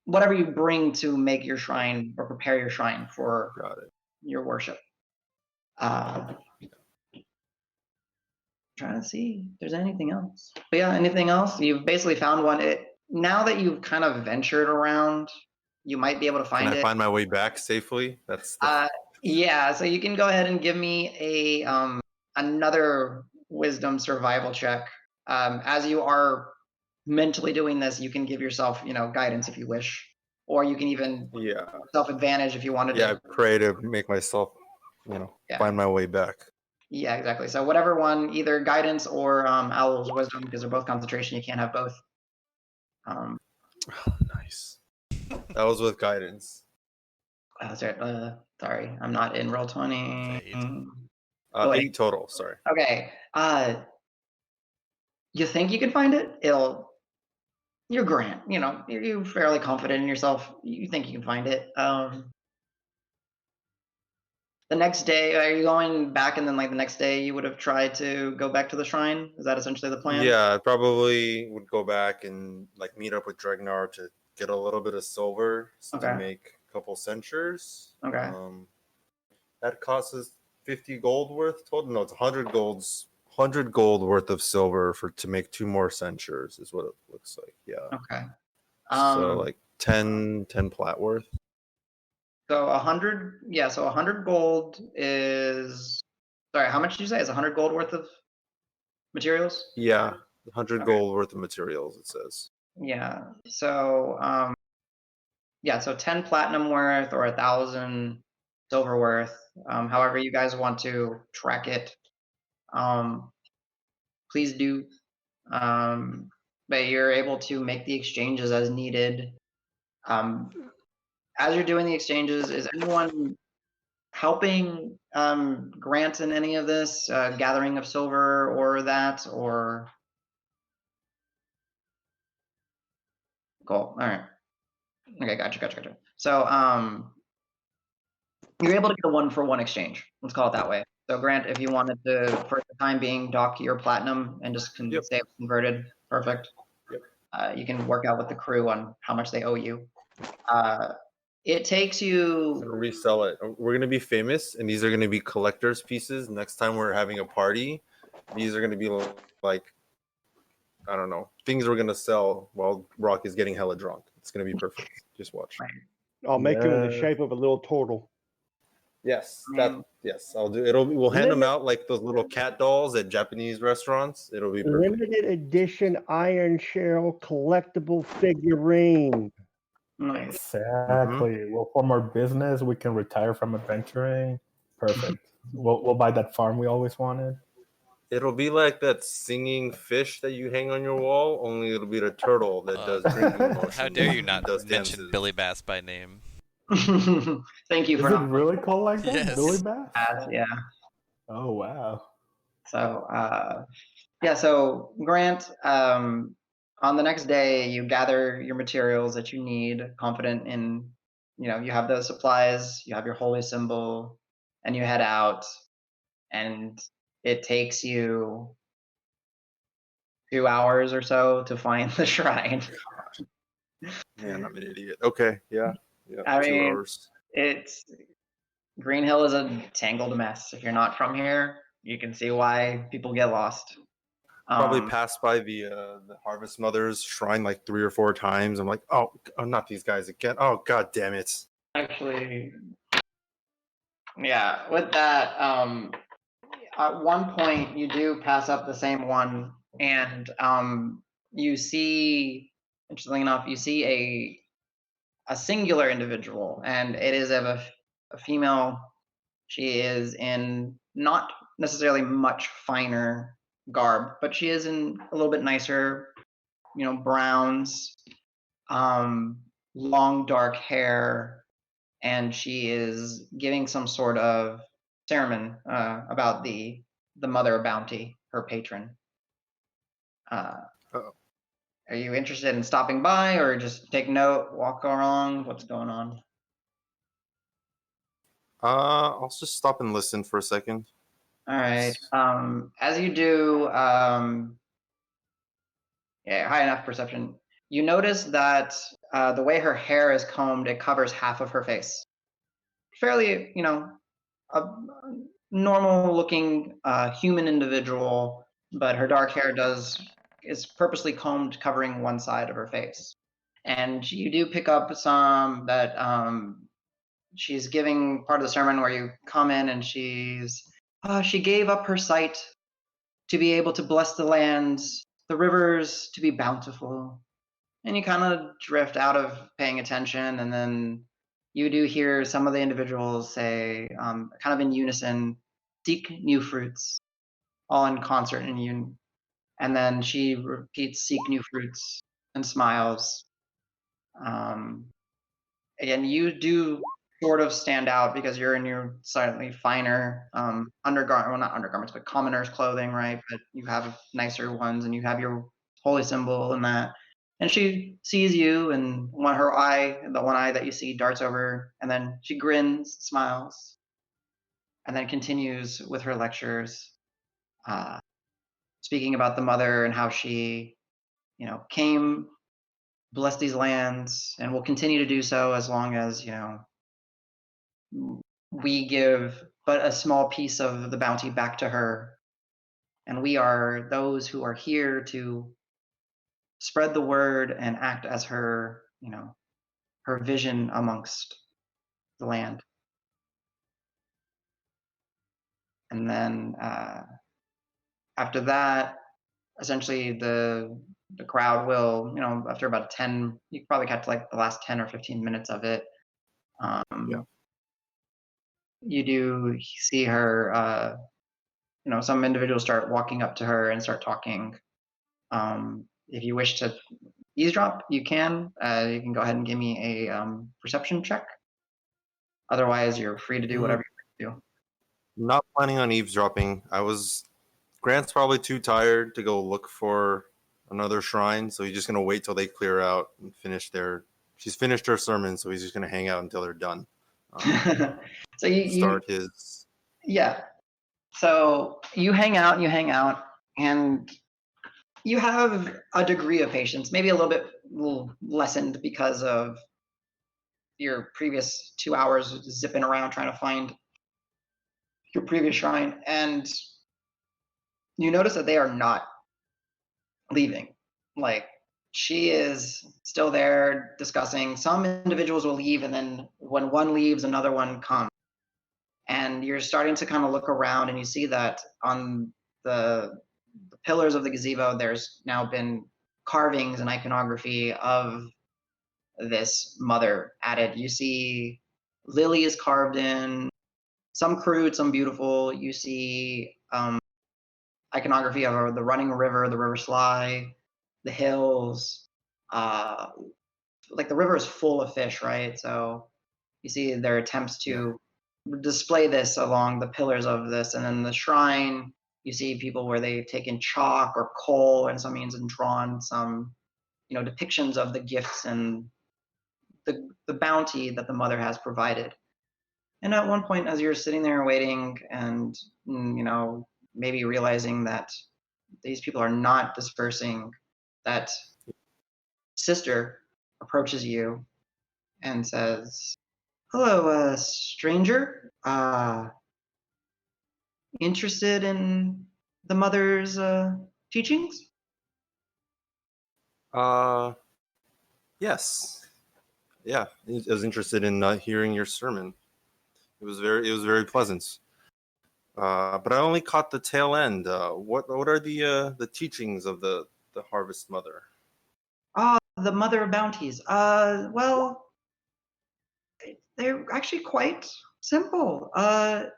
whatever you bring to make your shrine or prepare your shrine for your worship. Trying to see if there's anything else. But yeah, anything else? You've basically found one. Now that you've kind of ventured around, you might be able to find it. Can I find my way back safely? That's yeah. So you can go ahead and give me a another wisdom survival check. As you are mentally doing this, you can give yourself, guidance if you wish, or you can even self advantage if you wanted to. Yeah, I pray to make myself, find my way back. Yeah, exactly. So whatever one, either guidance or Owl's wisdom, because they're both concentration. You can't have both. Nice. That was with guidance. Sorry, I'm not in Roll20. 8 total. Sorry. Okay. You think you can find it? You're Grant. You're fairly confident in yourself. You think you can find it. The next day, are you going back, and then the next day you would have tried to go back to the shrine? Is that essentially the plan? Yeah, I probably would go back and meet up with Dregnar to get a little bit of silver to make a couple censures. Okay. That costs us 50 gold worth total. No, it's 100 gold worth of silver to make 2 more censures is what it looks like. Yeah. Okay. So 10 plat worth. So 100, so 100 gold is, sorry, how much did you say is 100 gold worth of materials? Yeah, 100 gold worth of materials, it says. Yeah, so, so 10 platinum worth or 1,000 silver worth, however you guys want to track it, please do. But you're able to make the exchanges as needed. As you're doing the exchanges, is anyone helping Grant in any of this gathering of silver or that, or cool? All right. Okay, gotcha. So you're able to get a 1-for-1 exchange. Let's call it that way. So Grant, if you wanted to, for the time being, dock your platinum and just stay converted, perfect. Yep. You can work out with the crew on how much they owe you. It takes you. Resell it. We're gonna be famous, and these are gonna be collector's pieces. Next time we're having a party, these are gonna be like, I don't know, things we're gonna sell while Roque is getting hella drunk. It's gonna be perfect. Just watch. I'll make them in the shape of a little turtle. Yes, yes, I'll do. We'll hand them out like those little cat dolls at Japanese restaurants. It'll be perfect. Limited edition iron shell collectible figurine. Nice. Exactly. We'll form our business. We can retire from adventuring. Perfect. We'll buy that farm we always wanted. It'll be like that singing fish that you hang on your wall, only it'll be the turtle that does drinking motions. How dare you not mention dances. Billy Bass by name? Thank you for Is it not. really called like that? Yes. Billy Bass? Yeah. Oh, wow. So, so Grant, on the next day, you gather your materials that you need, confident in, you have those supplies, you have your holy symbol, and you head out, and it takes you 2 hours or so to find the shrine. Man, I'm an idiot. Okay, yeah. I 2 mean, hours. Greenhill is a tangled mess. If you're not from here, you can see why people get lost. Probably passed by the Harvest Mother's shrine like 3 or 4 times. I'm like, oh, not these guys again. Oh, god damn it. Actually, Yeah, with that, at one point you do pass up the same one, and you see, interestingly enough, you see a singular individual, and it is of a female. She is in not necessarily much finer garb, but she is in a little bit nicer, browns, long dark hair, and she is giving some sort of sermon about the mother bounty, her patron. Uh-oh. Are you interested in stopping by, or just take note, walk along? What's going on? I'll just stop and listen for a second. All right. As you do, yeah, high enough perception. You notice that the way her hair is combed, it covers half of her face. Fairly, a normal-looking human individual, but her dark hair is purposely combed, covering one side of her face. And you do pick up some that she's giving part of the sermon where you come in and she gave up her sight to be able to bless the lands, the rivers to be bountiful. And you kind of drift out of paying attention, and then you do hear some of the individuals say, kind of in unison, seek new fruits, all in concert in unison. And then she repeats, seek new fruits, and smiles. Again, you do sort of stand out because you're in your slightly finer not undergarments, but commoner's clothing, right? But you have nicer ones, and you have your holy symbol and that. And she sees you, and the one eye that you see darts over, and then she grins, smiles, and then continues with her lectures, speaking about the mother and how she, came, blessed these lands, and will continue to do so as long as, we give but a small piece of the bounty back to her. And we are those who are here to spread the word and act as her, her vision amongst the land. And then after that, essentially the crowd will, after about 10, you probably catch like the last 10 or 15 minutes of it. Yeah. You do see her, some individuals start walking up to her and start talking. If you wish to eavesdrop, you can. You can go ahead and give me a perception check. Otherwise, you're free to do whatever you want to do. Not planning on eavesdropping. Grant's probably too tired to go look for another shrine, so he's just gonna wait till they clear out and she's finished her sermon, so he's just gonna hang out until they're done. So you his. Yeah. So you hang out, and you have a degree of patience, maybe a little lessened because of your previous 2 hours zipping around trying to find your previous shrine, and you notice that they are not leaving. Like, she is still there discussing. Some individuals will leave, and then when one leaves, another one comes. And you're starting to kind of look around, and you see that on the pillars of the gazebo, there's now been carvings and iconography of this mother added. You see lilies carved in, some crude, some beautiful. You see iconography of the running river, the river Sly, the hills. Like the river is full of fish, right? So you see their attempts to display this along the pillars of this, and then the shrine. You see people where they've taken chalk or coal and some means and drawn some, depictions of the gifts and the bounty that the mother has provided. And at one point, as you're sitting there waiting and, maybe realizing that these people are not dispersing, that sister approaches you and says, "Hello, stranger. Interested in the mother's teachings?" Yes. Yeah, I was interested in hearing your sermon. It was very pleasant. But I only caught the tail end. What are the teachings of the Harvest Mother? The Mother of Bounties. Well, they're actually quite simple.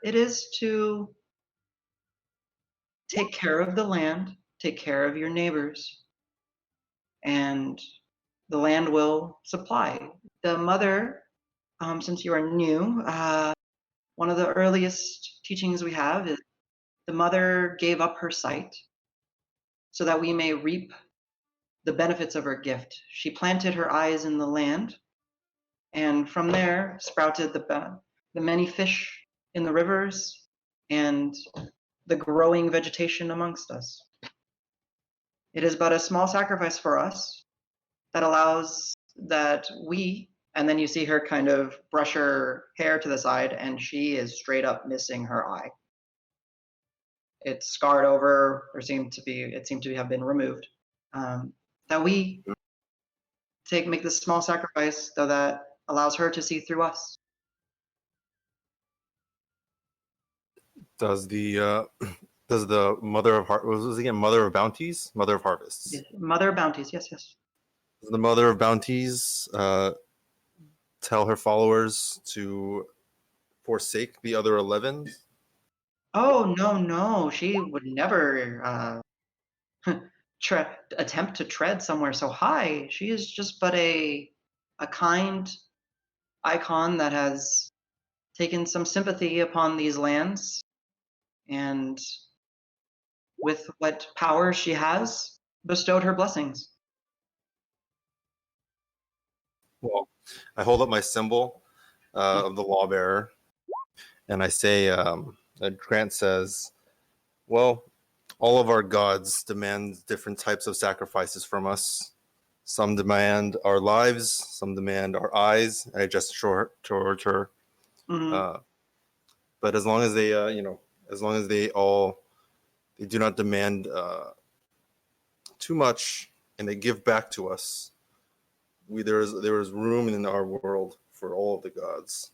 It is to take care of the land, take care of your neighbors, and the land will supply. The Mother, since you are new, one of the earliest teachings we have is the Mother gave up her sight so that we may reap the benefits of her gift. She planted her eyes in the land, and from there sprouted the many fish in the rivers and the growing vegetation amongst us. It is but a small sacrifice for us that allows that we, and then you see her kind of brush her hair to the side, and she is straight up missing her eye. It's scarred over, or seemed to have been removed. That we make this small sacrifice, though, that allows her to see through us. Does the Mother of what was it again? Mother of Bounties, Mother of Harvests. Mother of Bounties, yes. Does the Mother of Bounties tell her followers to forsake the other 11? Oh, no, she would never attempt to tread somewhere so high. She is just but a kind icon that has taken some sympathy upon these lands, and with what power she has, bestowed her blessings. Well, I hold up my symbol of the lawbearer, and I say, Grant says, well, all of our gods demand different types of sacrifices from us. Some demand our lives, some demand our eyes. I gesture toward her. Mm-hmm. But as long as they, as long as they do not demand too much, and they give back to us, there is room in our world for all of the gods.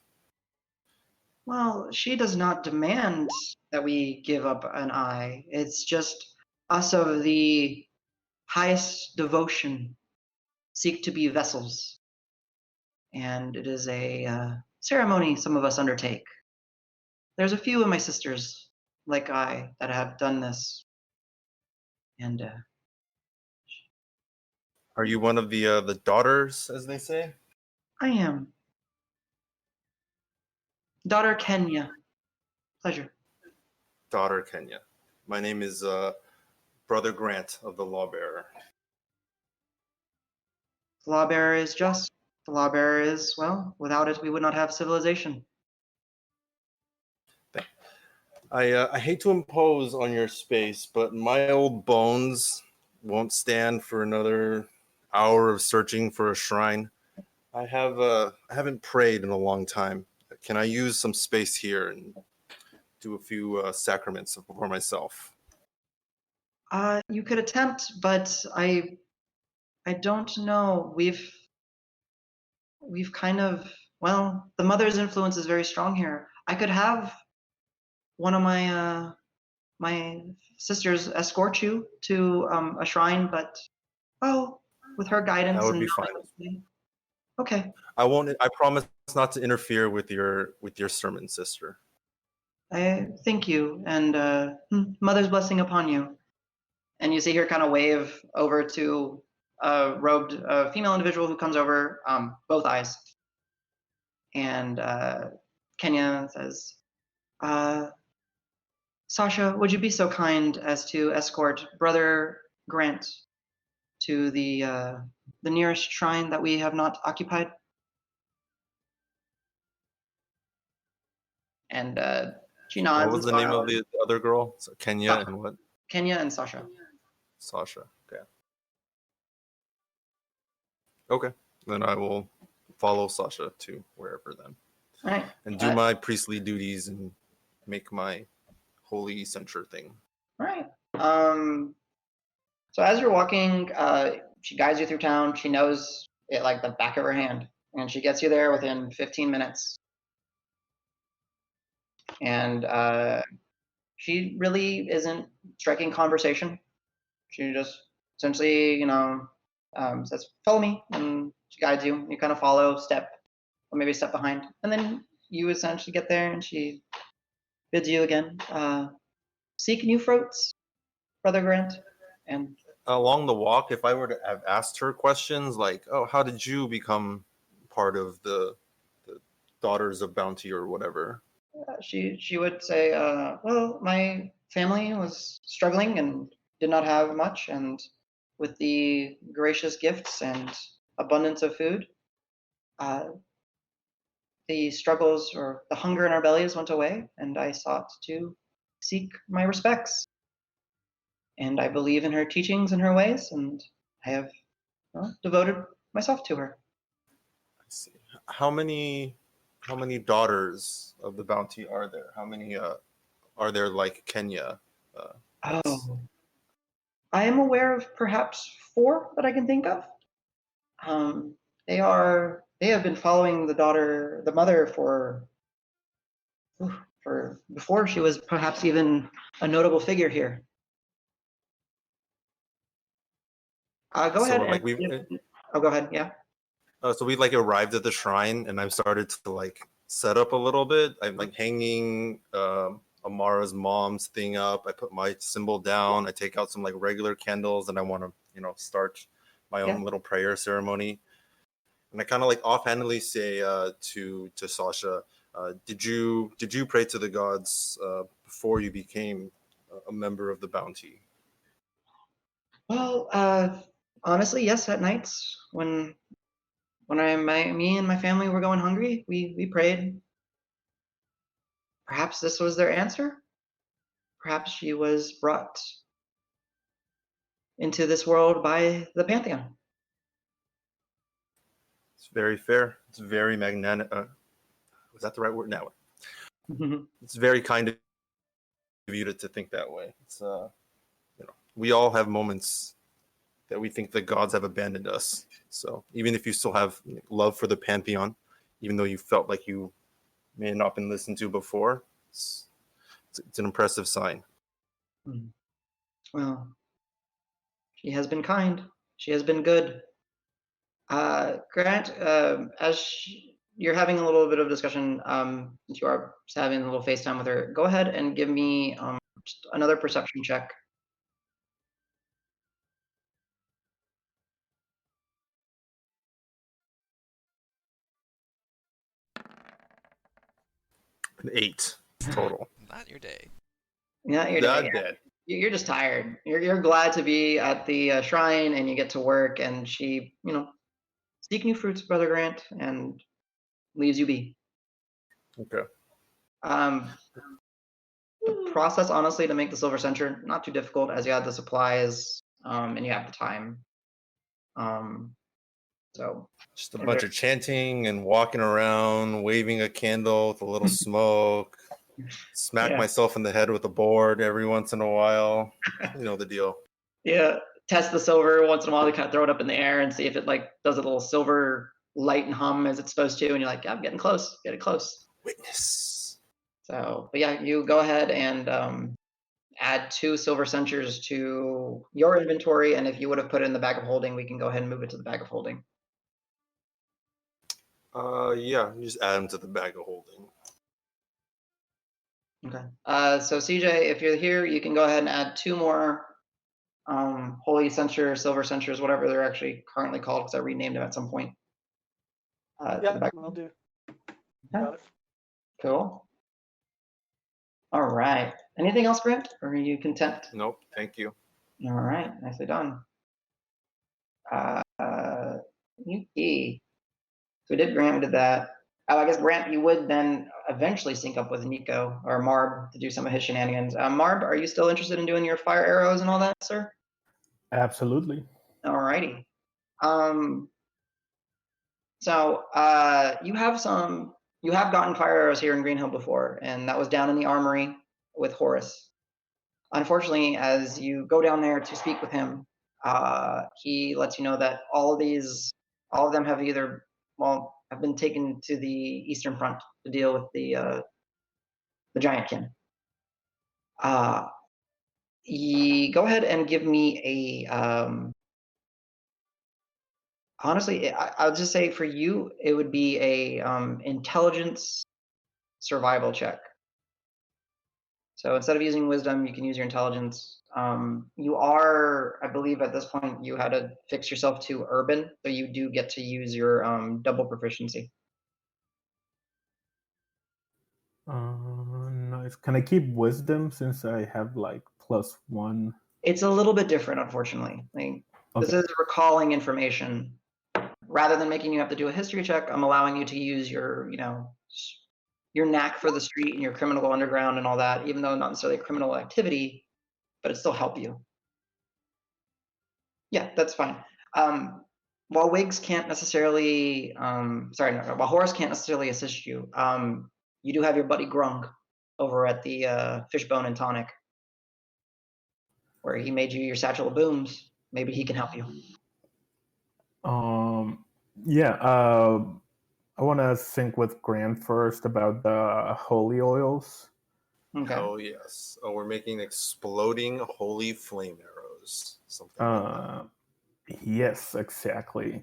Well, she does not demand that we give up an eye. It's just us of the highest devotion seek to be vessels. And it is a ceremony some of us undertake. There's a few of my sisters, like I, that have done this. And are you one of the daughters, as they say? I am. Daughter Kenya. Pleasure. Daughter Kenya. My name is Brother Grant of the Lawbearer. The lawbearer is just. The lawbearer is, well, without it, we would not have civilization. I hate to impose on your space, but my old bones won't stand for another hour of searching for a shrine. I haven't prayed in a long time. Can I use some space here and do a few sacraments for myself? You could attempt, but I don't know. We've kind of, well, the mother's influence is very strong here. I could have one of my my sisters escort you to a shrine, but with her guidance, That would and be fine. Okay. I won't. I promise not to interfere with your sermon, sister. I thank you, and mother's blessing upon you. And you see her kind of wave over to a robed female individual who comes over, both eyes. And Kenya says, Sasha, would you be so kind as to escort Brother Grant to the nearest shrine that we have not occupied? And she nods. What was the name of the other girl? So Kenya and what? Kenya and Sasha. Sasha. Okay. Okay. Then I will follow Sasha to wherever then. All right. And do my priestly duties and make my holy censure thing. All right. So as you're walking, she guides you through town. She knows it like the back of her hand, and she gets you there within 15 minutes. and she really isn't striking conversation. She just essentially, says, "Follow me," and she guides you. You kind of follow, step, or maybe a step behind, and then you essentially get there, and she bids you again, "Seek new fruits, Brother Grant," and Along the walk, if I were to have asked her questions like, "Oh, how did you become part of the Daughters of Bounty or whatever?" she would say, "Well, my family was struggling and did not have much, and with the gracious gifts and abundance of food, uh, the struggles or the hunger in our bellies went away, and I sought to seek my respects. And I believe in her teachings and her ways, and I have devoted myself to her." I see. How many daughters of the Bounty are there? How many are there like Kenya? Oh, I am aware of perhaps 4 that I can think of. Um, they have been following the mother for before she was perhaps even a notable figure here. Go So ahead and like we go ahead. Yeah. so we like arrived at the shrine, and I've started to like set up a little bit. I'm like hanging Amara's mom's thing up. I put my symbol down. I take out some like regular candles, and I want to start my own little prayer ceremony. And I kind of like offhandedly say to Sasha, did you pray to the gods before you became a member of the Bounty?" Well, honestly, yes. At nights when me and my family were going hungry, we prayed. Perhaps this was their answer. Perhaps she was brought into this world by the Pantheon. It's very fair. It's very magnanimous. Was that the right word? No. It's very kind of you to think that way. It's we all have moments that we think the gods have abandoned us. So even if you still have love for the Pantheon, even though you felt like you may have not been listened to before, it's an impressive sign. Well, she has been kind. She has been good. Grant, you're having a little bit of discussion, since you are having a little FaceTime with her, go ahead and give me just another perception check. An 8 total. Not your day. Yeah, you're Not doing it. dead. You're just tired. You're glad to be at the shrine, and you get to work, and she, seek new fruits, Brother Grant, and leaves you be. Okay. The process, honestly, to make the silver censer, not too difficult, as you have the supplies, and you have the time. So Just a bunch of chanting and walking around, waving a candle with a little smoke. Smack myself in the head with a board every once in a while. You know the deal. Yeah, test the silver once in a while to kind of throw it up in the air and see if it like does a little silver light and hum as it's supposed to, and you're like, yeah, I'm getting close, getting close. Witness. So, but yeah, you go ahead and add 2 silver censers to your inventory, and if you would have put it in the bag of holding, we can go ahead and move it to the bag of holding. Yeah, you just add them to the bag of holding. Okay. So CJ, if you're here, you can go ahead and add 2 more holy censer, silver censers, whatever they're actually currently called, because I renamed them at some point. Yeah, will do. Got it. Cool. All right. Anything else, Grant? Or are you content? Nope. Thank you. All right. Nicely done. Yuki. So we did Grant, we did that. Oh, I guess Grant, you would then eventually sync up with Nico or Marb to do some of his shenanigans. Marb, are you still interested in doing your fire arrows and all that, sir? Absolutely. All righty. So you have gotten fire arrows here in Green Hill before, and that was down in the armory with Horace. Unfortunately, as you go down there to speak with him, he lets you know that all of them have have been taken to the Eastern Front to deal with the The giant can. Go ahead and give me a. Honestly, I'll just say for you, it would be a intelligence survival check. So instead of using wisdom, you can use your intelligence. You are, I believe, at this point, you had to fix yourself to urban, so you do get to use your double proficiency. Nice. Can I keep wisdom since I have like +1? It's a little bit different, unfortunately. Like, this is recalling information. Rather than making you have to do a history check, I'm allowing you to use your, your knack for the street and your criminal underground and all that, even though not necessarily a criminal activity, but it still help you. Yeah, that's fine. While Wiggs can't necessarily, while Horace can't necessarily assist you, you do have your buddy Grung over at the Fishbone and Tonic, where he made you your satchel of booms. Maybe he can help you. Yeah. I want to sync with Grant first about the holy oils. Okay. Oh yes. Oh, we're making exploding holy flame arrows. Something like that. Yes, exactly.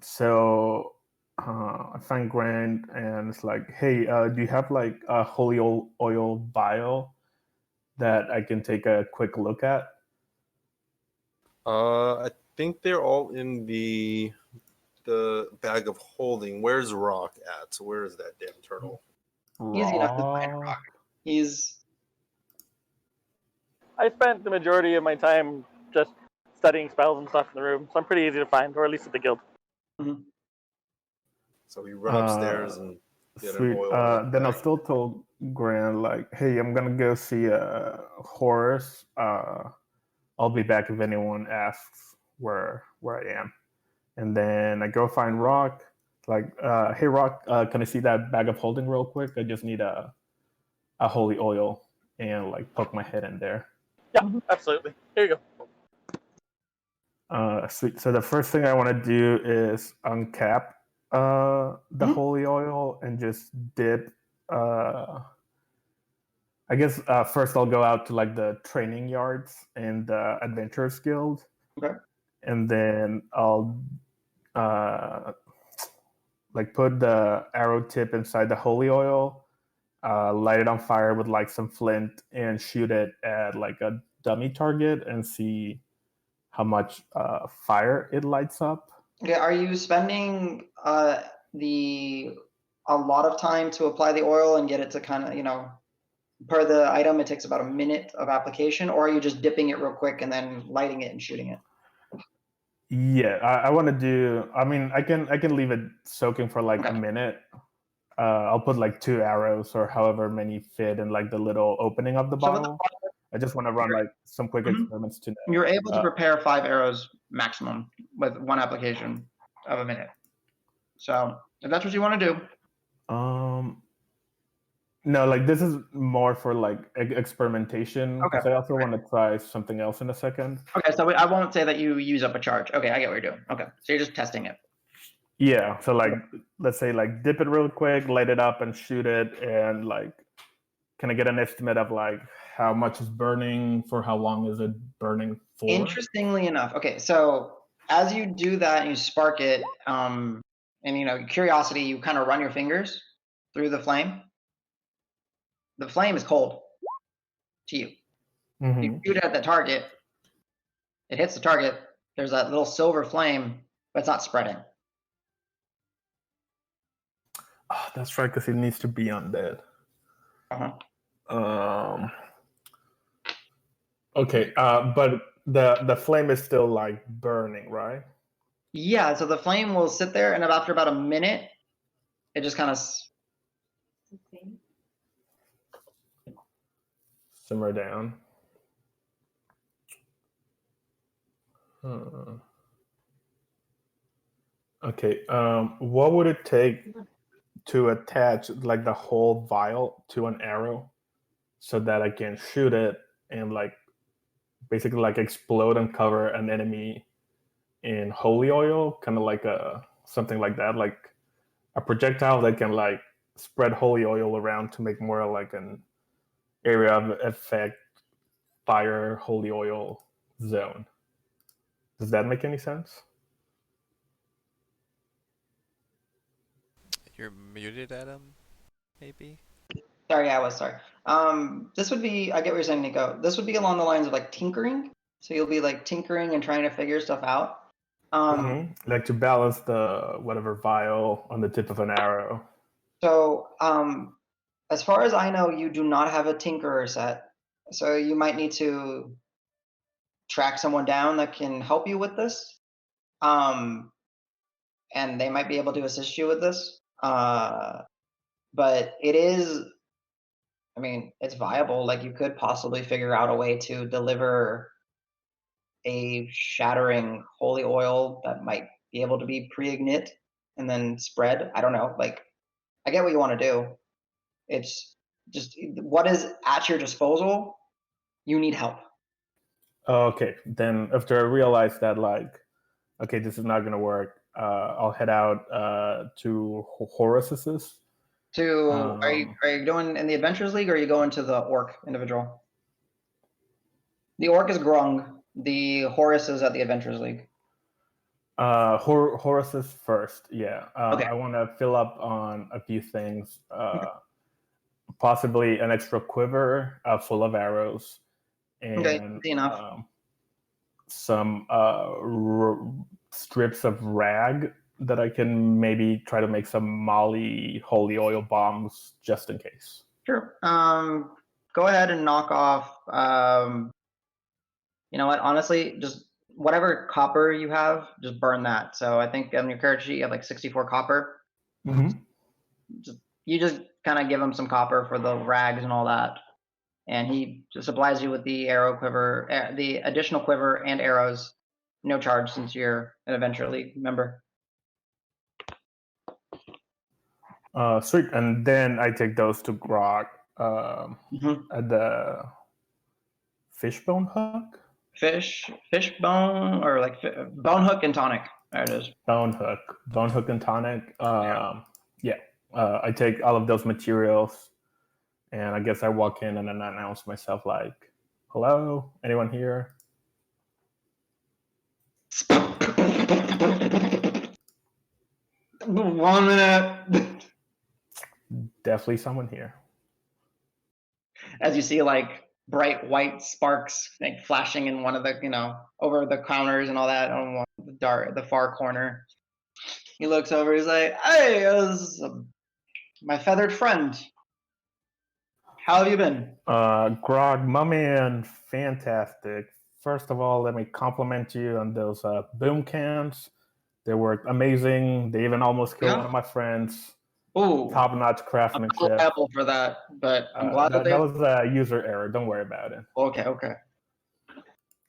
So I find Grant and it's like, hey, do you have like a holy oil vial that I can take a quick look at? I think they're all in the bag of holding. Where's Roque at? So where is that damn turtle? Easy enough to find Roque. I spent the majority of my time just studying spells and stuff in the room, so I'm pretty easy to find, or at least at the guild. Mm-hmm. So we run upstairs and get sweet. an oil. Then I'll still tell Grant like, hey, I'm gonna go see Horace. I'll be back if anyone asks where I am. And then I go find Roque. Like, hey Roque, can I see that bag of holding real quick? I just need a holy oil, and like poke my head in there. Yeah, absolutely. Here you go. Sweet. So the first thing I want to do is uncap the holy oil and just dip. I guess first I'll go out to like the training yards and the Adventurers Guild. Okay. And then I'll like put the arrow tip inside the holy oil, light it on fire with like some flint, and shoot it at like a dummy target and see how much fire it lights up. Okay, are you spending a lot of time to apply the oil and get it to kind of, per the item, it takes about a minute of application, or are you just dipping it real quick and then lighting it and shooting it? Yeah, I want to do. I mean, I can leave it soaking for like a minute. I'll put like 2 arrows or however many fit in like the little opening of the bottle. I just want to run like some quick experiments to know. You're able to prepare 5 arrows maximum with 1 application of a minute. So if that's what you want to do. No, like this is more for like experimentation. Okay. I also want to try something else in a second. Okay, so I won't say that you use up a charge. Okay, I get what you're doing. Okay, so you're just testing it. Yeah, so like let's say like dip it real quick, light it up and shoot it, and like can I get an estimate of like how much is burning, for how long is it burning for? Interestingly enough, okay, so as you do that and you spark it, and curiosity, you kind of run your fingers through the flame. The flame is cold to you. Mm-hmm. You shoot it at the target, it hits the target, there's that little silver flame, but it's not spreading. Oh, that's right, because it needs to be undead. Okay, but the flame is still like burning, right? Yeah, so the flame will sit there, and after about a minute, it just kind of simmer down. Okay, what would it take to attach like the whole vial to an arrow so that I can shoot it and like basically like explode and cover an enemy in holy oil, kind of like something like that, like a projectile that can like spread holy oil around to make more like an area of effect fire holy oil zone. Does that make any sense? You're muted, Adam. Maybe. Sorry, I was sorry. This would be, I get what you're saying, Nico. This would be along the lines of like tinkering. So you'll be like tinkering and trying to figure stuff out. Like to balance the whatever vial on the tip of an arrow. So as far as I know, you do not have a tinkerer set. So you might need to track someone down that can help you with this. And they might be able to assist you with this. But it is, I mean, it's viable. Like you could possibly figure out a way to deliver a shattering holy oil that might be able to be pre-ignite and then spread. I don't know. Like, I get what you want to do. It's just what is at your disposal. You need help. Okay, then after I realize that, like, okay, this is not gonna work, I'll head out to Horus's. Are you going in the Adventures League or are you going to the Orc individual? The Orc is Grung. The Horus is at the Adventures League. Horus's first, yeah. Okay. I want to fill up on a few things. Possibly an extra quiver full of arrows, and some strips of rag that I can maybe try to make some Molly holy oil bombs just in case. Sure. Go ahead and knock off. You know what? Honestly, just whatever copper you have, just burn that. So I think on your character sheet you have like 64 copper. Mm-hmm. You just kind of give him some copper for the rags and all that, and he just supplies you with the arrow quiver, the additional quiver and arrows, no charge since you're an Adventure League member. Sweet, and then I take those to Grog at the fishbone hook. Fishbone, or like bone hook and tonic. There it is. Bone hook and tonic. I take all of those materials, and I guess I walk in and then I announce myself like, "Hello, anyone here?" 1 minute. Definitely someone here. As you see, like bright white sparks like flashing in one of the, over the counters and all that on the far corner. He looks over. He's like, "Hey, this is my feathered friend. How have you been?" Grog, mummy, and fantastic. First of all, let me compliment you on those boom cans. They were amazing. They even almost killed one of my friends. Ooh, top-notch craftsmanship. I'm liable for that, but I'm glad that was a user error. Don't worry about it. Okay.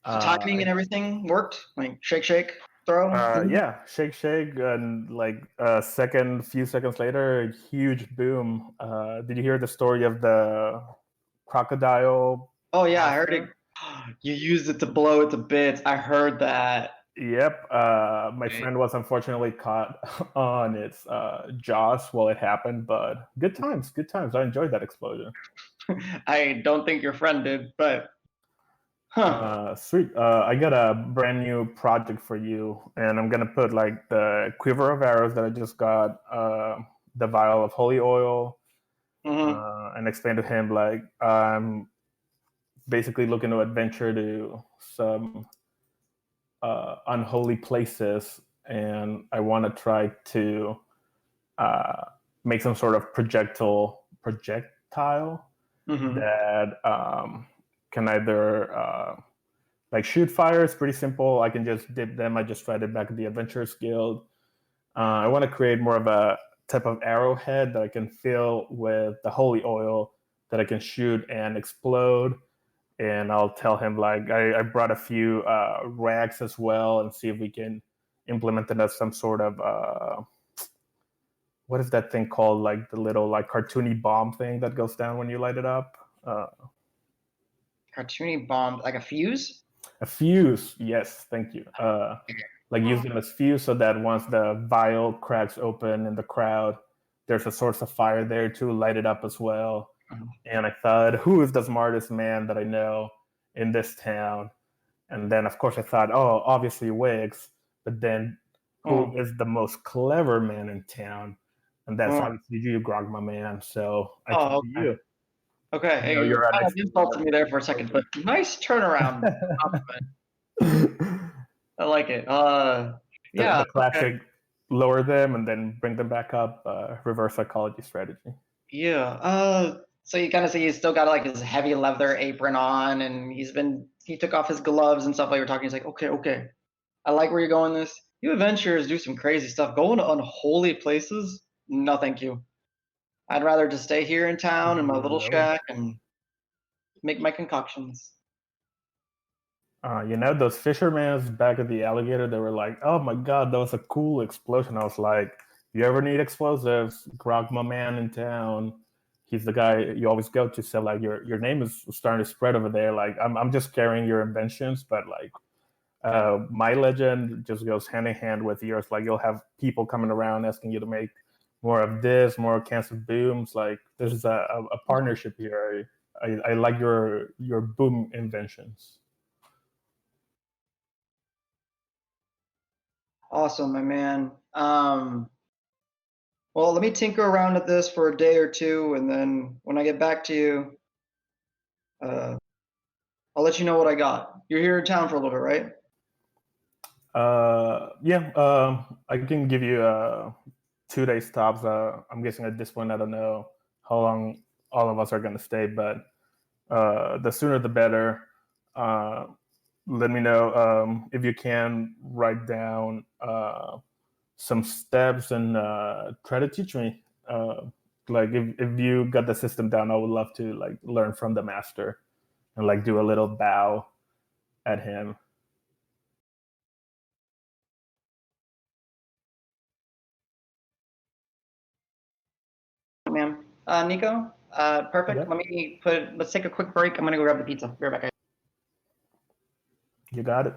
So timing and everything worked. Like shake, throw. Yeah, shake, and like few seconds later, a huge boom. Did you hear the story of the crocodile? Oh yeah, I heard it. You used it to blow it to bits. I heard that. Yep. My friend was unfortunately caught on its jaws while it happened, but good times. I enjoyed that explosion. I don't think your friend did, but sweet. I got a brand new project for you, and I'm gonna put like the quiver of arrows that I just got, the vial of holy oil, and explain to him like I'm basically looking to adventure to some unholy places, and I want to try to make some sort of projectile that can either like shoot fire. It's pretty simple. I can just dip them. I just tried it back at the Adventurers Guild. I want to create more of a type of arrowhead that I can fill with the holy oil that I can shoot and explode. And I'll tell him like I brought a few rags as well, and see if we can implement it as some sort of what is that thing called? Like the little like cartoony bomb thing that goes down when you light it up. Cartoony bomb, like a fuse? A fuse, yes, thank you. Like use them as fuse so that once the vial cracks open in the crowd, there's a source of fire there to light it up as well. Mhm. And I thought, who is the smartest man that I know in this town? And then, of course, I thought, oh, obviously Wiggs. But then, who is the most clever man in town? And that's obviously you, Grog, my man. So I came to okay. you. Okay, hey, you you're an kind of insulted me there for a second, but nice turnaround. I like it. Yeah. The classic lower them and then bring them back up, reverse psychology strategy. Yeah. So you kind of see he's still got like his heavy leather apron on, and he took off his gloves and stuff like we're talking. He's like, okay. I like where you're going. This you adventurers do some crazy stuff. Going to unholy places? No, thank you. I'd rather just stay here in town in my little shack and make my concoctions. Those fishermen back at the alligator, they were like, oh my god, that was a cool explosion. I was like, you ever need explosives? Grog, my man in town. He's the guy you always go to. So like your name is starting to spread over there. Like I'm just carrying your inventions, but like my legend just goes hand in hand with yours. Like you'll have people coming around asking you to make more of this, more cans of booms. Like there's a partnership here. I like your boom inventions. Awesome, my man. Well, let me tinker around at this for a day or two, and then when I get back to you, I'll let you know what I got. You're here in town for a little bit, right? I can give you 2 day stops. I'm guessing at this point, I don't know how long all of us are going to stay, but the sooner the better. Let me know if you can write down some steps and try to teach me. Like if you got the system down, I would love to like learn from the master and like do a little bow at him. Man. Nico, perfect. Yeah. Let's take a quick break. I'm gonna go grab the pizza. Be right back. You got it.